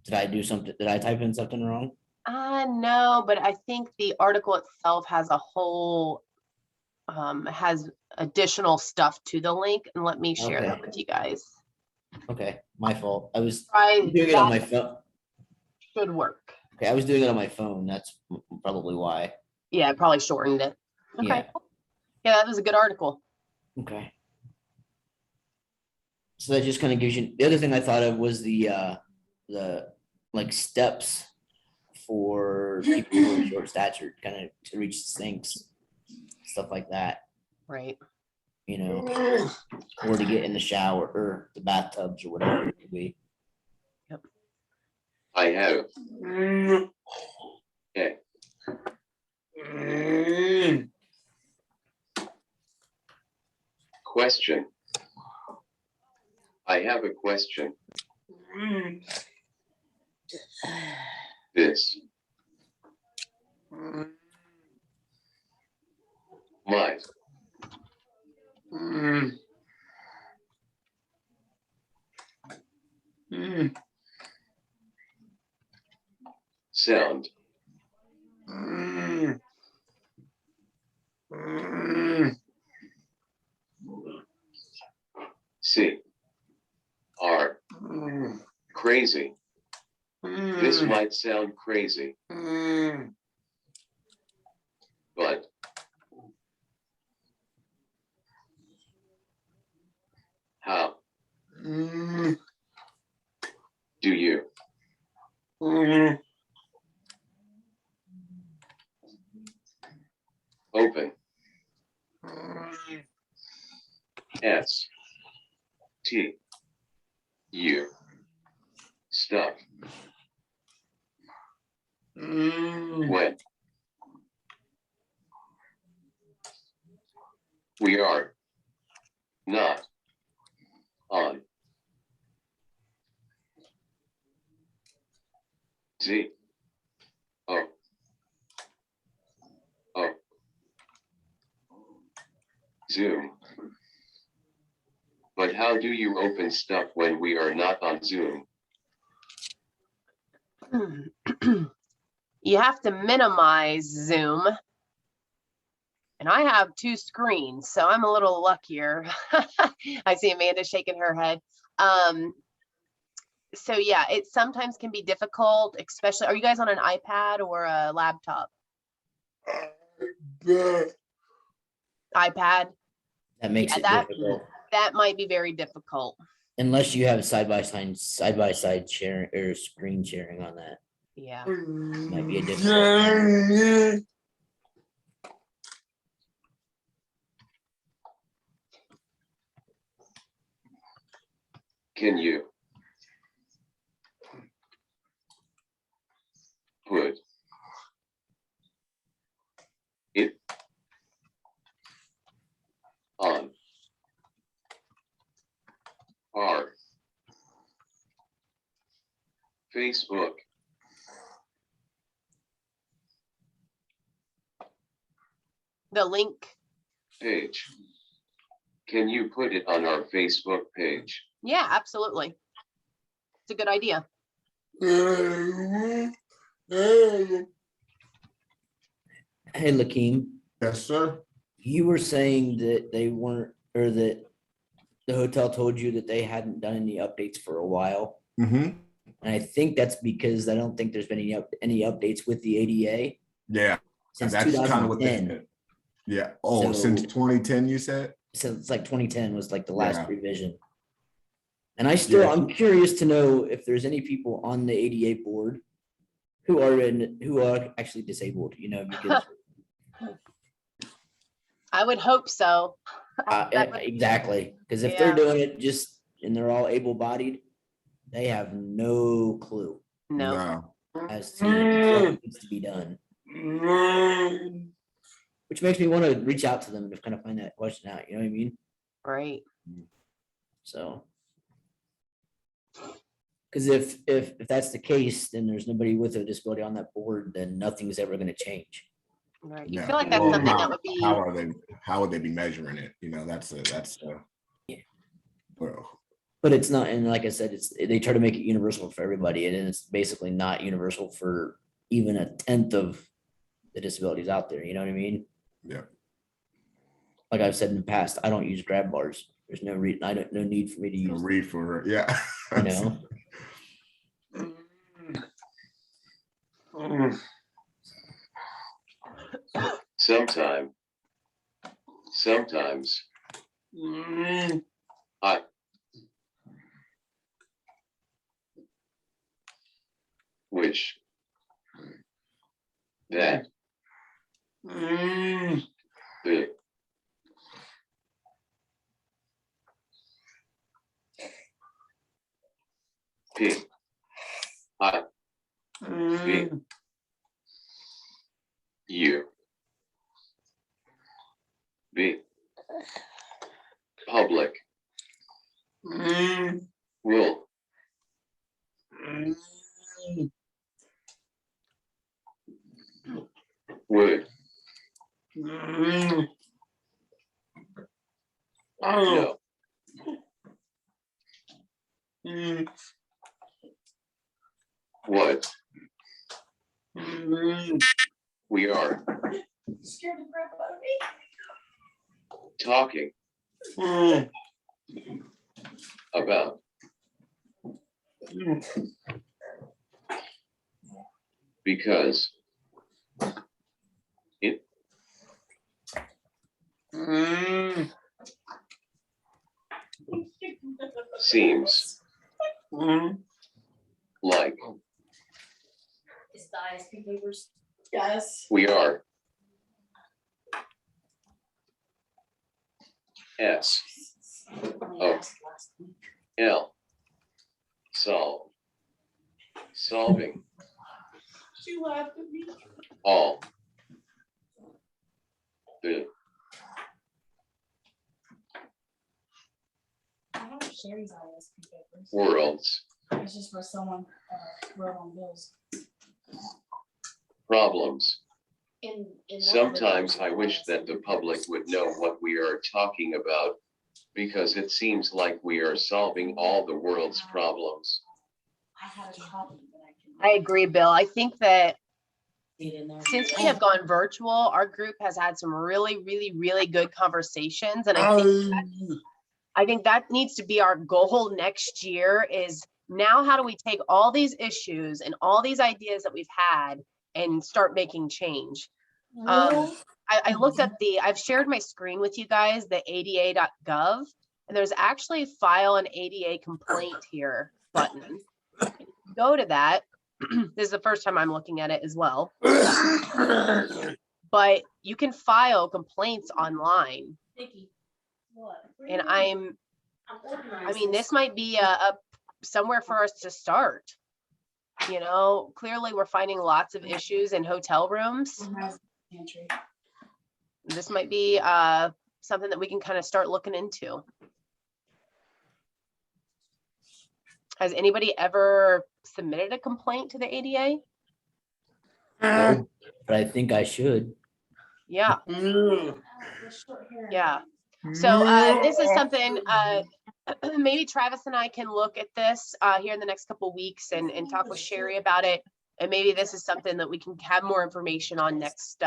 Did I do something? Did I type in something wrong? No, but I think the article itself has a whole, has additional stuff to the link, and let me share that Okay. with you guys. Okay, my fault. I was Try doing it on my phone. should work. Okay, I was doing it on my phone. That's probably why. Yeah, I probably shortened it. Okay. Yeah. Yeah, that was a good article. Okay. So that just kind of gives you, the other thing I thought of was the like steps for people who are short statured, kind of to reach the sinks, stuff like that, Right. you know, or to get in the shower or the bathtubs or whatever it could be. I have. Okay. Question. I have a question. This might sound C R crazy. This might sound crazy, but how do you open S T U stuff when we are not on Z O O Zoom? But how do you open stuff when we are not on Zoom? You have to minimize Zoom. And I have 2 screens, so I'm a little luckier. I see Amanda shaking her head. So yeah, it sometimes can be difficult, especially, are you guys on an iPad or a laptop? iPad? That makes Yeah, it difficult. That might be very difficult. Unless you have side-by-side sharing or screen sharing on that. Yeah. Might be a difficult. Can you put it on our Facebook? The link? Page. Can you put it on our Facebook page? Yeah, absolutely. It's a good idea. Hey, Lakeem. Yes, sir. You were saying that they weren't, or that the hotel told you that they hadn't done any updates for a while. Mm-hmm. And I think that's because I don't think there's been any updates with the ADA Yeah. since That's kind of what they 2010. did. Yeah. Oh, So- since 2010, you said? So it's like 2010 was like the last Yeah. revision. And I'm curious to know if there's any people on the ADA board who are actually disabled, you know, because I would hope so. That would- exactly. Because if Yeah. they're doing it just and they're all able-bodied, they have no clue No. as to what needs to be done. Which makes me want to reach out to them to kind of find that question out. You know what I mean? Right. So, because if that's the case, then there's nobody with a disability on that board, then nothing's ever going to change. Right. You Yeah. feel like that's Well, something that would be, how would they be measuring it? You know, that's Yeah. well, But it's not, and like I said, they try to make it universal for everybody, and it's basically not universal for even a tenth of the disabilities out there. You know what I mean? yeah. Like I've said in the past, I don't use grab bars. There's no reason, no need for me to You use them, read for it. Yeah. you know? Sometimes I wish that, the, P, I, V, U, B, public, will, would, no, what, we are Scared the crap out of me. talking about because it seems like Is the ISP papers? Yes. we are S Oh. L solving She laughed at me. all the I have Sherry's ISP papers. world's It's just for someone wrote on bills. problems. In Sometimes I wish that the public would know what we are talking about because it seems like we are solving all the world's problems. I had a copy, but I can. I agree, Bill. I think that See it in there. since we have gone virtual, our group has had some really, really, really good conversations. And I think that needs to be our goal next year is now how do we take all these issues and all these ideas that we've had and start making change? I looked up I've shared my screen with you guys, the ada.gov, and there's actually file an ADA complaint here button. Go to that. This is the first time I'm looking at it as well. But you can file complaints online. Nikki, what? And I mean, this might be a somewhere for us to start. You know, clearly we're finding lots of issues in hotel rooms. Pantry. This might be something that we can kind of start looking into. Has anybody ever submitted a complaint to the ADA? No, but I think I should. Yeah, The short hair. yeah. So this is something maybe Travis and I can look at this here in the next couple of weeks and talk with Sherry about it. And maybe this is something that we can have more information on next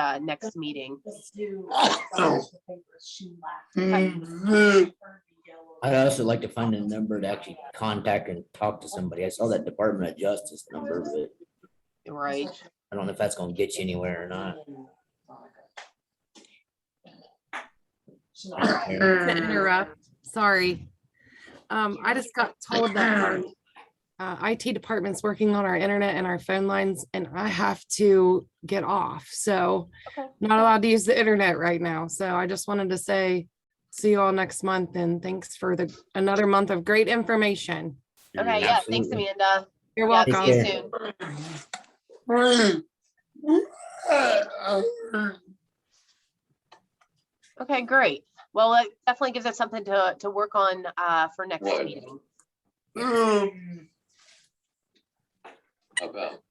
meeting. Let's do the papers. She laughed. I'd also like to find a number to actually contact and talk to somebody. I saw that Department of Justice number, but Right. I don't know if that's gonna get you anywhere or not. To interrupt, sorry. I just got told that our IT department's working on our internet and our phone lines, and I have to get off. So not allowed to use the internet right now. So I just wanted to say, see you all next month, and thanks for another month of great information. Okay, yeah, thanks, Absolutely. Amanda. You're Yeah, welcome. see you Take soon. Okay, great. Well, it definitely gives us something to work on for next What? meeting. About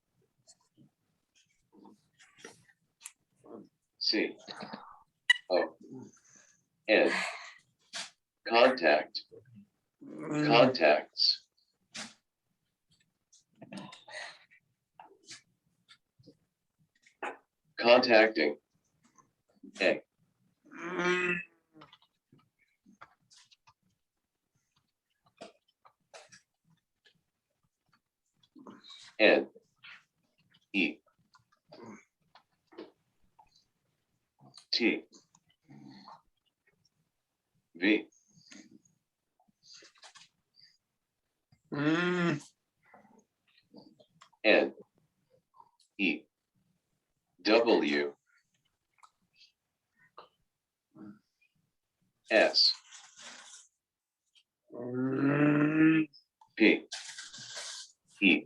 C O N contact contacts contacting A N E T V N E W S P E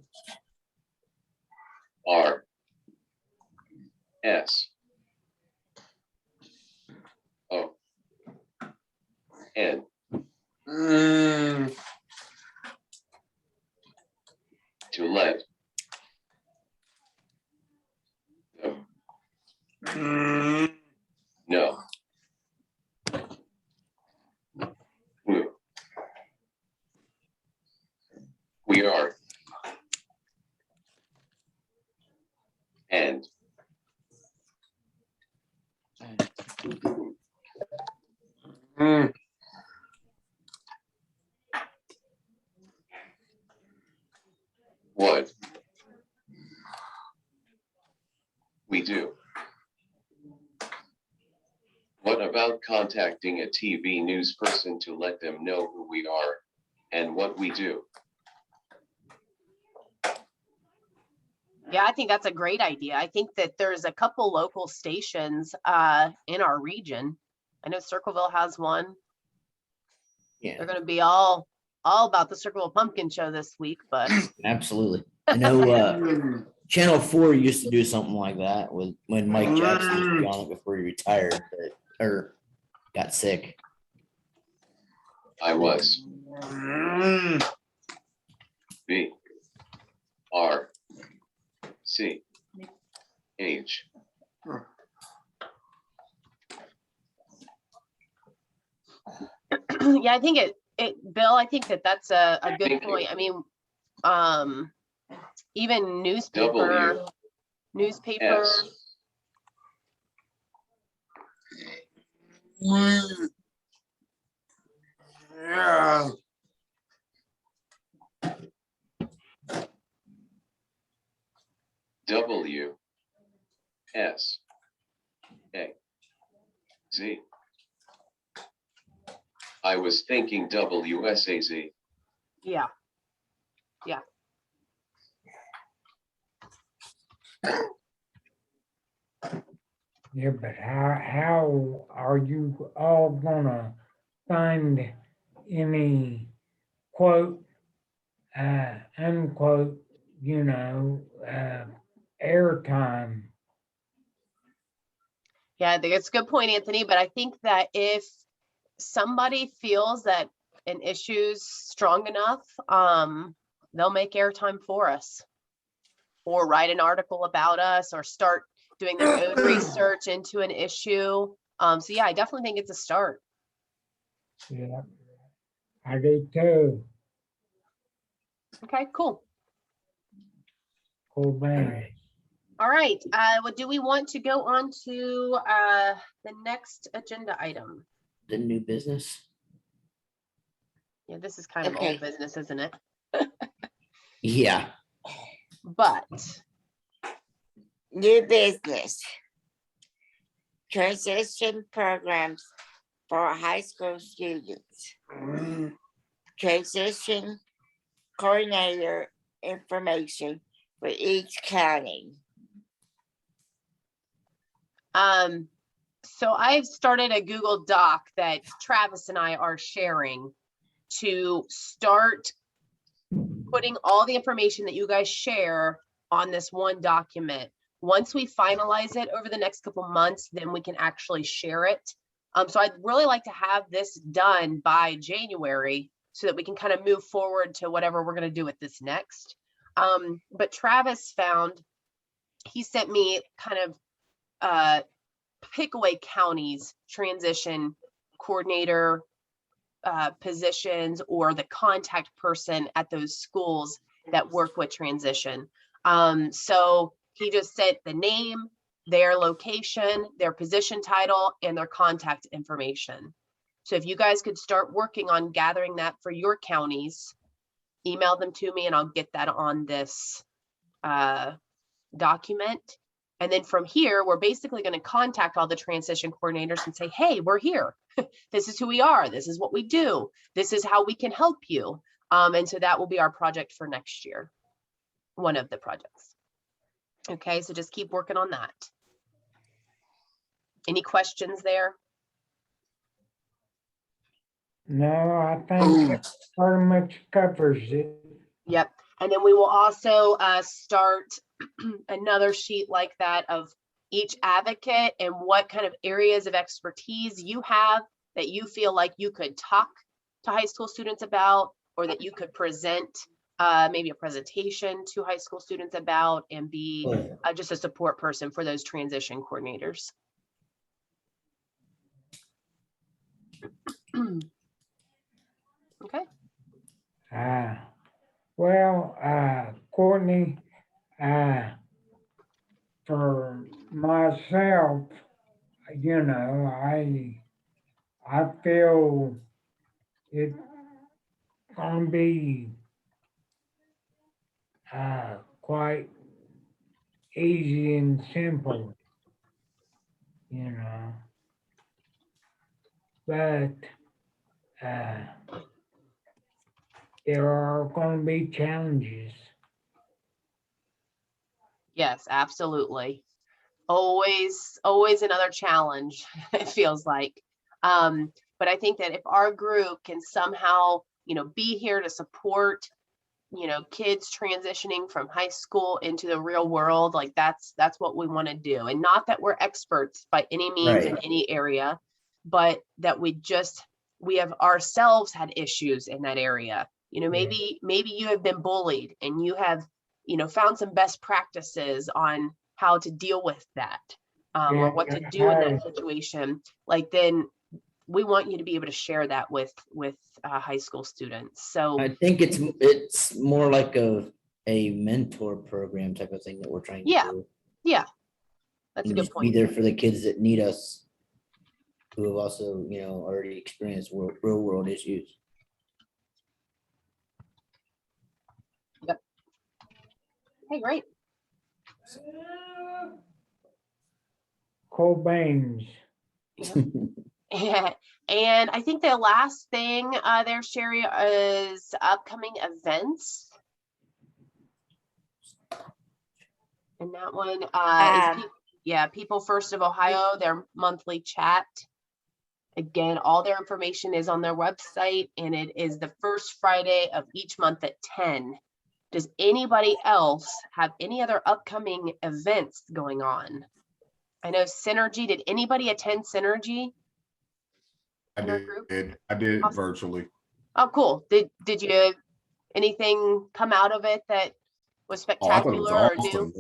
R S O N to let no we are and what we do. What about contacting a TV news person to let them know who we are and what we do? Yeah, I think that's a great idea. I think that there's a couple local stations in our region. I know Circleville has one. Yeah, They're gonna be all about the Circleville Pumpkin Show this week, but absolutely. I know Channel 4 used to do something like that with when Mike Jackson used to be on it before he retired, or got sick. I was B R C H yeah, I think Bill, I think that's a good Thank you. point. I mean, even newspaper, S Yeah. W S A Z. I was thinking WSAZ. yeah. Yeah, but how are you all gonna find any quote, unquote, airtime? Yeah, I think it's a good point, Anthony, but I think that if somebody feels that an issue's strong enough, they'll make airtime for us or write an article about us or start doing their own research into an issue. So yeah, I definitely think it's a start. Yeah, I do too. Okay, cool. Cool man. All right, well, do we want to go on to the next agenda item? The new business. Yeah, this is kind of Okay. old business, isn't it? Yeah. But New business. Transition programs for high school students. Transition coordinator information for each county. so I've started a Google Doc that Travis and I are sharing to start putting all the information that you guys share on this one document. Once we finalize it over the next couple months, then we can actually share it. So I'd really like to have this done by January so that we can kind of move forward to whatever we're going to do with this next. But Travis he sent me kind of pick away counties, transition coordinator positions, or the contact person at those schools that work with transition. So he just sent the name, their location, their position title, and their contact information. So if you guys could start working on gathering that for your counties, email them to me and I'll get that on this document. And then from here, we're basically going to contact all the transition coordinators and say, hey, we're here. This is who we are. This is what we do. This is how we can help you. And so that will be our project for next year. One of the projects. Okay, so just keep working on that. Any questions there? No, I think that pretty much covers it. Yep. And then we will also start another sheet like that of each advocate and what kind of areas of expertise you have that you feel like you could talk to high school students about, or that you could present maybe a presentation to high school students about, and be just a support person for those transition coordinators. Okay. Well, Courtney, for myself, you know, I feel it's gonna be quite easy and simple, you know. But there are going to be challenges. Yes, absolutely. Always another challenge, it feels like. But I think that if our group can somehow, you know, be here to support, you know, kids transitioning from high school into the real world, like that's what we want to do. And not that we're experts by any means in any area, but that we have ourselves had issues in that area. You know, maybe you have been bullied and you have, you know, found some best practices on how to deal with that, or what to do in that situation. Like, then we want you to be able to share that with high school students. So I think it's more like a mentor program type of thing that we're trying to do. Yeah, that's a good Just point. be there for the kids that need us, who have also, you know, already experienced real world issues. Yep. Okay, great. Cobain's. And I think the last thing there, Sherry, is upcoming events. And that one is People First of Ohio, their monthly chat. Again, all their information is on their website, and it is the first Friday of each month at 10. Does anybody else have any other upcoming events going on? I know Synergy. Did anybody attend Synergy? I did Awesome. virtually. Oh, cool. Did you anything come out of it that was spectacular or new?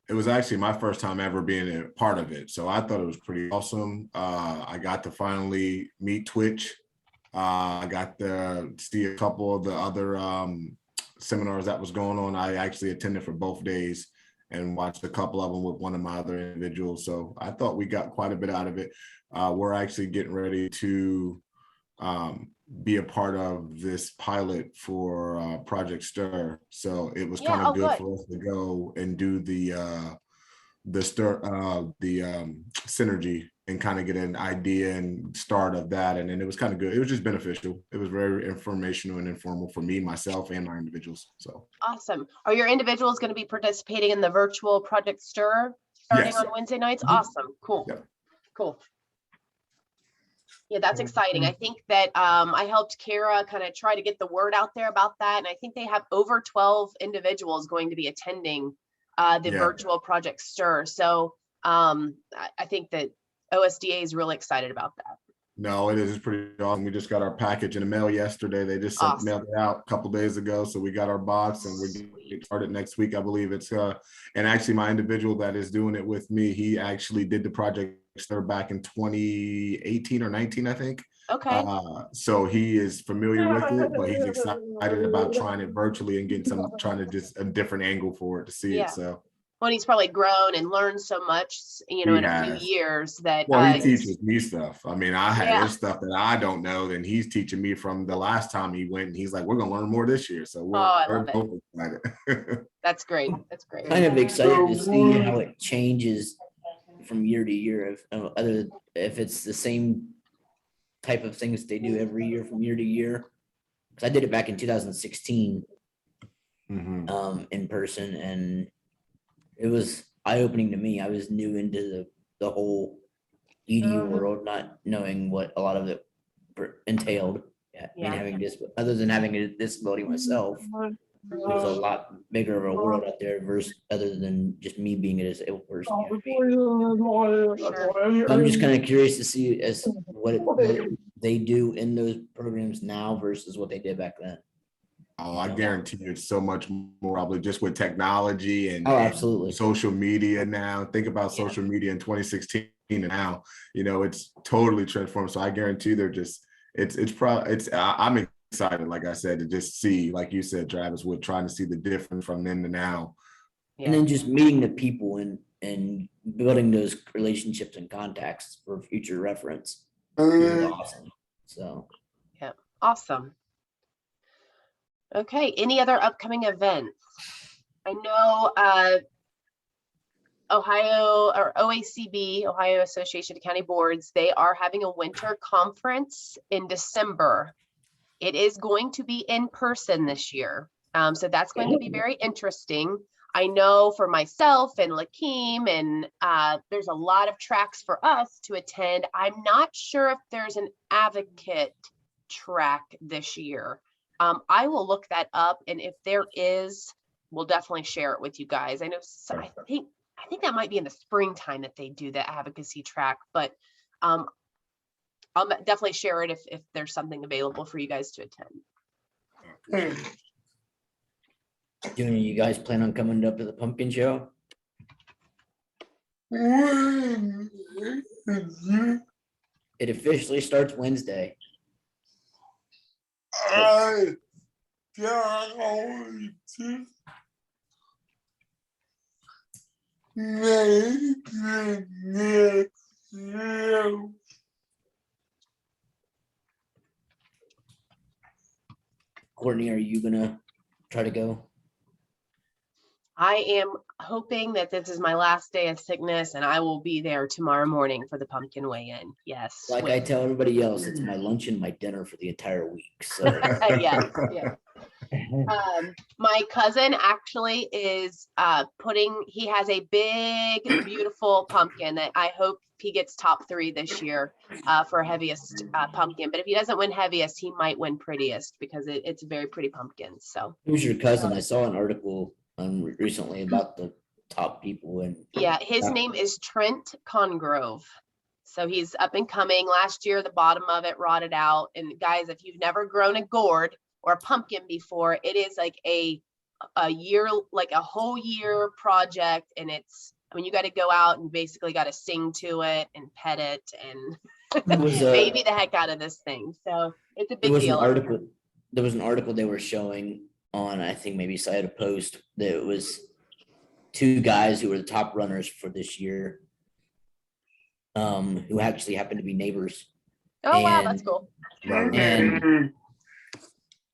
It was actually my first time ever being a part of it. So I thought it was pretty awesome. I got to finally meet Twitch. I got to see a couple of the other seminars that was going on. I actually attended for both days and watched a couple of them with one of my other individuals. So I thought we got quite a bit out of it. We're actually getting ready to be a part of this pilot for Project Stir. So it was kind of good for us to go and do the synergy and kind of get an idea and start of that. And then it was kind of good. It was just beneficial. It was very informational and informal for me, myself, and my individuals. So awesome. Are your individuals going to be participating in the virtual Project Stir starting on Wednesday nights? Awesome. Cool. Yep. Cool. Yeah, that's exciting. I think that I helped Kara kind of try to get the word out there about that. And I think they have over 12 individuals going to be attending the virtual Project Stir. So I think that OSDA is really excited about that. No, it is pretty awesome. We just got our package in the mail yesterday. They just mailed it out a couple days ago. So we got our box and we're getting started next week. I believe it's and actually my individual that is doing it with me, he actually did the Project Stir back in 2018 or 19, I think. Okay. So he is familiar with it, but he's excited about trying it virtually and trying to just a different angle for it to see it. So. Well, he's probably grown and learned so much, you know, in a few years that. Well, he teaches me stuff. I mean, there's stuff that I don't know, and he's teaching me from the last time he went. And he's like, "We're gonna learn more this year." So we're both excited. That's great. That's great. Kind of excited to see how it changes from year to year. If it's the same type of things they do every year from year to year. Because I did it back in 2016 in person, and it was eye-opening to me. I was new into the whole EDU world, not knowing what a lot of it entailed. Yeah, I mean, Yeah. having this, other than having a disability myself, there's a lot bigger of a world out there versus other than just me being a disabled person. I'm just kind of curious to see as what they do in those programs now versus what they did back then. Oh, I guarantee you it's so much more probably just with technology and, Oh, absolutely. and social media now. Think about social media in 2016 and now, it's totally transformed. So I guarantee they're just, I'm excited, like I said, to just see, like you said, Travis, we're trying to see the difference from then to now. And then just meeting the people and building those relationships and contacts for future reference is awesome. So. Yeah, awesome. Okay, any other upcoming events? I know Ohio or OACB, Ohio Association of County Boards, they are having a winter conference in December. It is going to be in person this year. So that's going to be very interesting. I know for myself and Lakeem and there's a lot of tracks for us to attend. I'm not sure if there's an advocate track this year. I will look that up, and if there is, we'll definitely share it with you guys. I know, I think that might be in the springtime that they do the advocacy track, but I'll definitely share it if there's something available for you guys to attend. Do any of you guys plan on coming up to the pumpkin show? It officially starts Wednesday. I don't to make it next year. Courtney, are you gonna try to go? I am hoping that this is my last day of sickness and I will be there tomorrow morning for the pumpkin weigh-in. Yes. Like I tell everybody else, it's my lunch and my dinner for the entire week. So yeah. My cousin actually is he has a big, beautiful pumpkin that I hope he gets top 3 this year for heaviest pumpkin. But if he doesn't win heaviest, he might win prettiest because it's a very pretty pumpkin. So who's your cousin? I saw an article recently about the top people and yeah, his name is Trent Congrove. So he's up and coming. Last year, the bottom of it rotted out. And guys, if you've never grown a gourd or a pumpkin before, it is like a year, like a whole year project. And you got to go out and basically got to sing to it and pet it and baby the heck out of this thing. So it's a big deal. There was an article they were showing on, I think maybe Side of Post, that it was 2 guys who were the top runners for this year, who actually happened to be neighbors. Oh, wow, that's cool.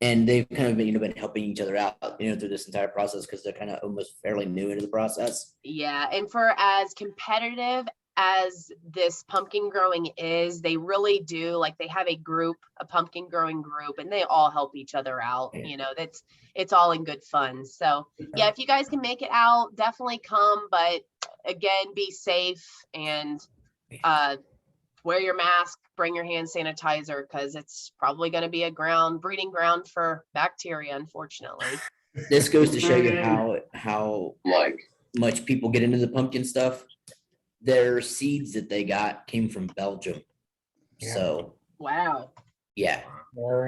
And they've kind of been helping each other out, through this entire process because they're kind of almost fairly new into the process. Yeah, and for as competitive as this pumpkin growing is, they really do, like, they have a pumpkin growing group, and they all help each other out. It's all in good fun. So yeah, if you guys can make it out, definitely come, but again, be safe and wear your mask, bring your hand sanitizer, because it's probably going to be a breeding ground for bacteria, unfortunately. This goes to show you how much people get into the pumpkin stuff. Their seeds that they got came from Belgium. Yeah. So wow. Yeah.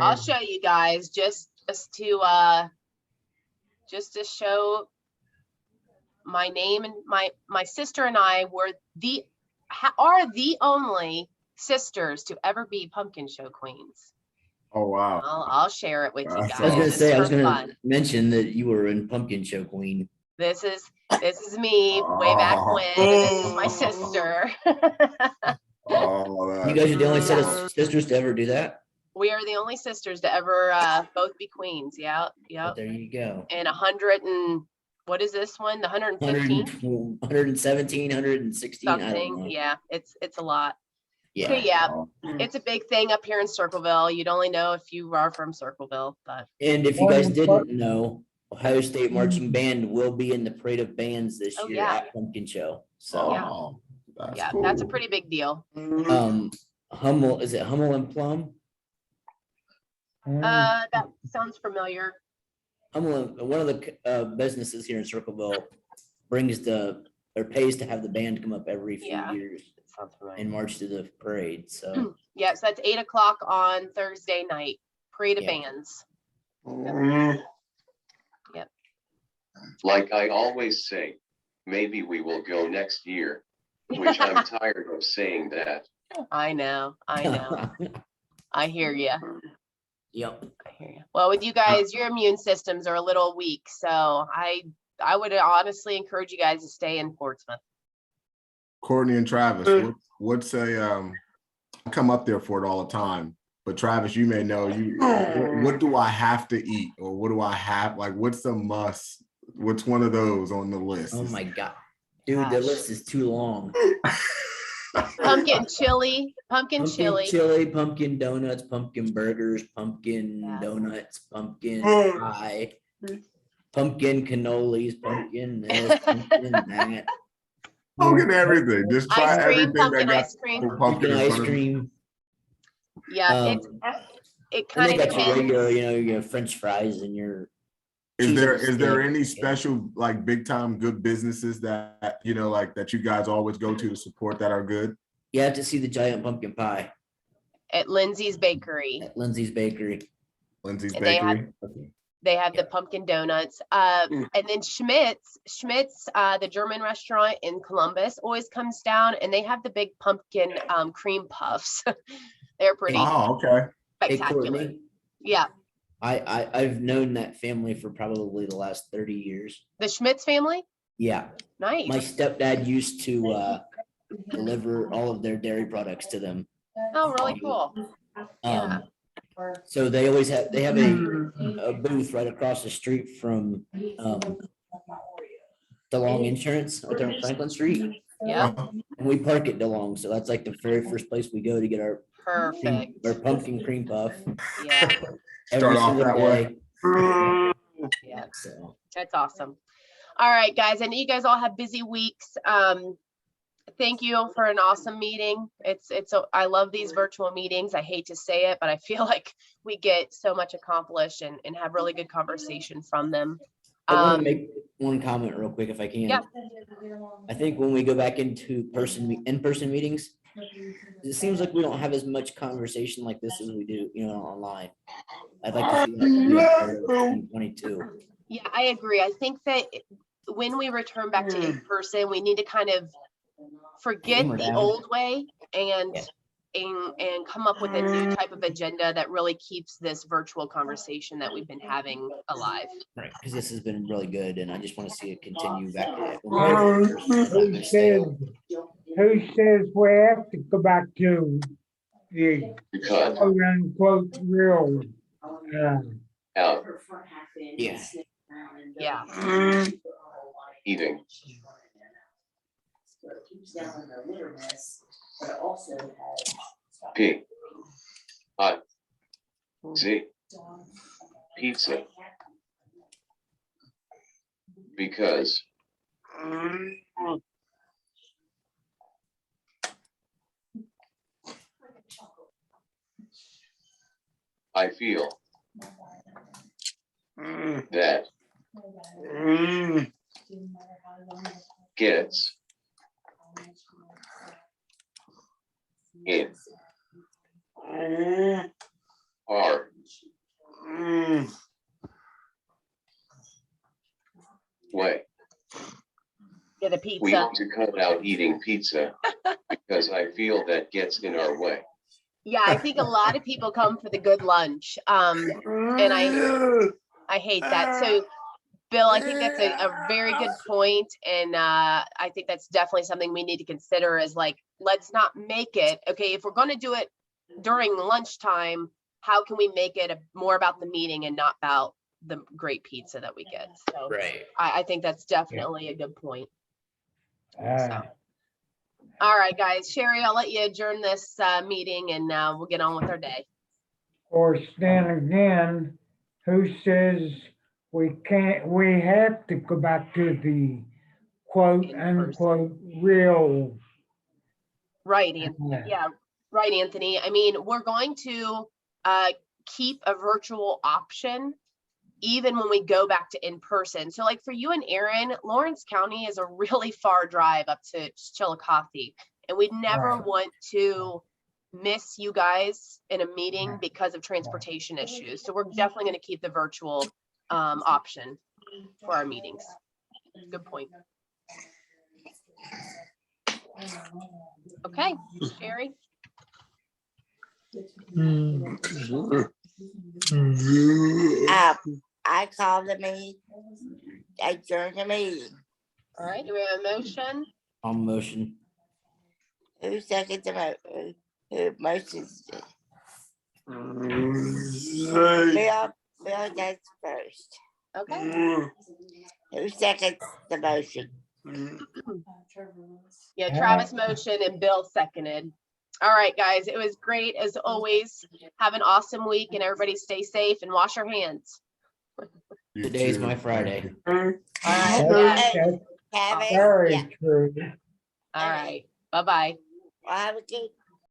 I'll show you guys just to show my name, and my sister and I are the only sisters to ever be pumpkin show queens. Oh wow. I'll share it with you guys. I was gonna mention that you were in Pumpkin Show Queen. This is me way back when, and this is my sister. You guys are the only set of sisters to ever do that? We are the only sisters to ever both be queens. Yeah. Well, there you go. And 100 and what is this one? The 115? 117, 116. Something. Yeah, it's a lot. Yeah. So yeah, it's a big thing up here in Circleville. You'd only know if you are from Circleville, but. And if you guys didn't know, Ohio State Marching Band will be in the Parade of Bands this year at Pumpkin Show. So Yeah, cool. that's a pretty big deal. Hummel, is it Hummel and Plum? That sounds familiar. Hummel, one of the businesses here in Circleville brings or pays to have the band come up every few years Sounds familiar. and march to the parade, so. Yeah, so that's 8 o'clock on Thursday night, parade of Yeah. bands. Yep. Like I always say, maybe we will go next year, which I'm tired of saying that. I know. I hear you. Yep. I hear you. Well, with you guys, your immune systems are a little weak, so I would honestly encourage you guys to stay in Portsmouth. Courtney and Travis, what's I come up there for it all the time, but Travis, you may know, what do I have to eat, or what do I have, like, what's the must, what's one of those on the list? Oh my God, dude, the list is too long. Pumpkin chili, pumpkin chili. Pumpkin donuts, pumpkin burgers, pumpkin Yeah. donuts, pumpkin pie, pumpkin cannolis, pumpkin this, pumpkin that. Pumpkin everything, just try Ice cream, everything pumpkin that got ice cream. pumpkin Pumpkin in ice front of it. cream. Yeah, it And kind they of got your depends. regular, your French fries and your. Is there Cheese any stick. special, like, big time good businesses that like that you guys always go to support that are good? You have to see the giant pumpkin pie At Lindsay's Bakery. at Lindsay's Bakery. Lindsay's And they have- Bakery. They have the pumpkin donuts. And then Schmidt's, the German restaurant in Columbus, always comes down and they have the big pumpkin cream puffs. They're pretty Oh, okay. Hey, spectacular. Courtney, Yeah. I've known that family for probably the last 30 years. The Schmidt's family? Yeah, Nice. my stepdad used to deliver all of their dairy products to them. Oh, really cool. Yeah. So they have a booth right across the street from DeLong Insurance out there on Franklin Street. Yeah. And we park at DeLong, so that's like the very first place we go to get our Perfect. pumpkin cream puff. Yeah. Start off single that way. day. Yeah. So That's awesome. All right, guys. I know you guys all have busy weeks. Thank you for an awesome meeting. I love these virtual meetings. I hate to say it, but I feel like we get so much accomplished and have really good conversation from them. I want to make one comment real quick if I can. Yeah. I think when we go back into in-person meetings, it seems like we don't have as much conversation like this as we do, online. I'd like to see that in 2022. Yeah, I agree. I think that when we return back to in person, we need to kind of forget Hammer the down. old way and come up with a new type of agenda that really keeps this virtual conversation that we've been having alive. Right, because this has been really good, and I just want to see it continue back to Who says we have to go back to the Because quote unquote real? out Yeah. Yeah. eating. P. I. Z. Pizza. Because I feel that gets in our way. Get a We pizza. ought to cut out eating pizza because I feel that gets in our way. Yeah, I think a lot of people come for the good lunch. And I hate that. So Bill, I think that's a very good point. And I think that's definitely something we need to consider is like, let's not make it, okay, if we're going to do it during lunchtime, how can we make it more about the meeting and not about the great pizza that we get? So Right. I think that's definitely a good point. Uh, All right, guys. Sherry, I'll let you adjourn this meeting and we'll get on with our day. Or then again, who says we have to go back to the quote unquote real Right, yeah, right, Anthony. I mean, we're going to keep a virtual option even when we go back to in person. So like for you and Aaron, Lawrence County is a really far drive up to Chillicothe, and we'd never Right. want to miss you guys in a meeting because of transportation issues. So we're definitely going to keep the virtual option for our meetings. Good point. Okay, Sherry. I call the meeting, adjourn the meeting. All right, do we have a motion? I'll motion. Who seconds the motion? Who motions? it? Bill does first. Okay. Who seconds the motion? Yeah, Travis motioned and Bill seconded. All right, guys, it was great as always. Have an awesome week and everybody stay safe and wash your hands. You Today's too. my Thank Friday. you. All right, Hey, guys. Kevin, Very yeah, true. All right. Bye-bye. well, have a good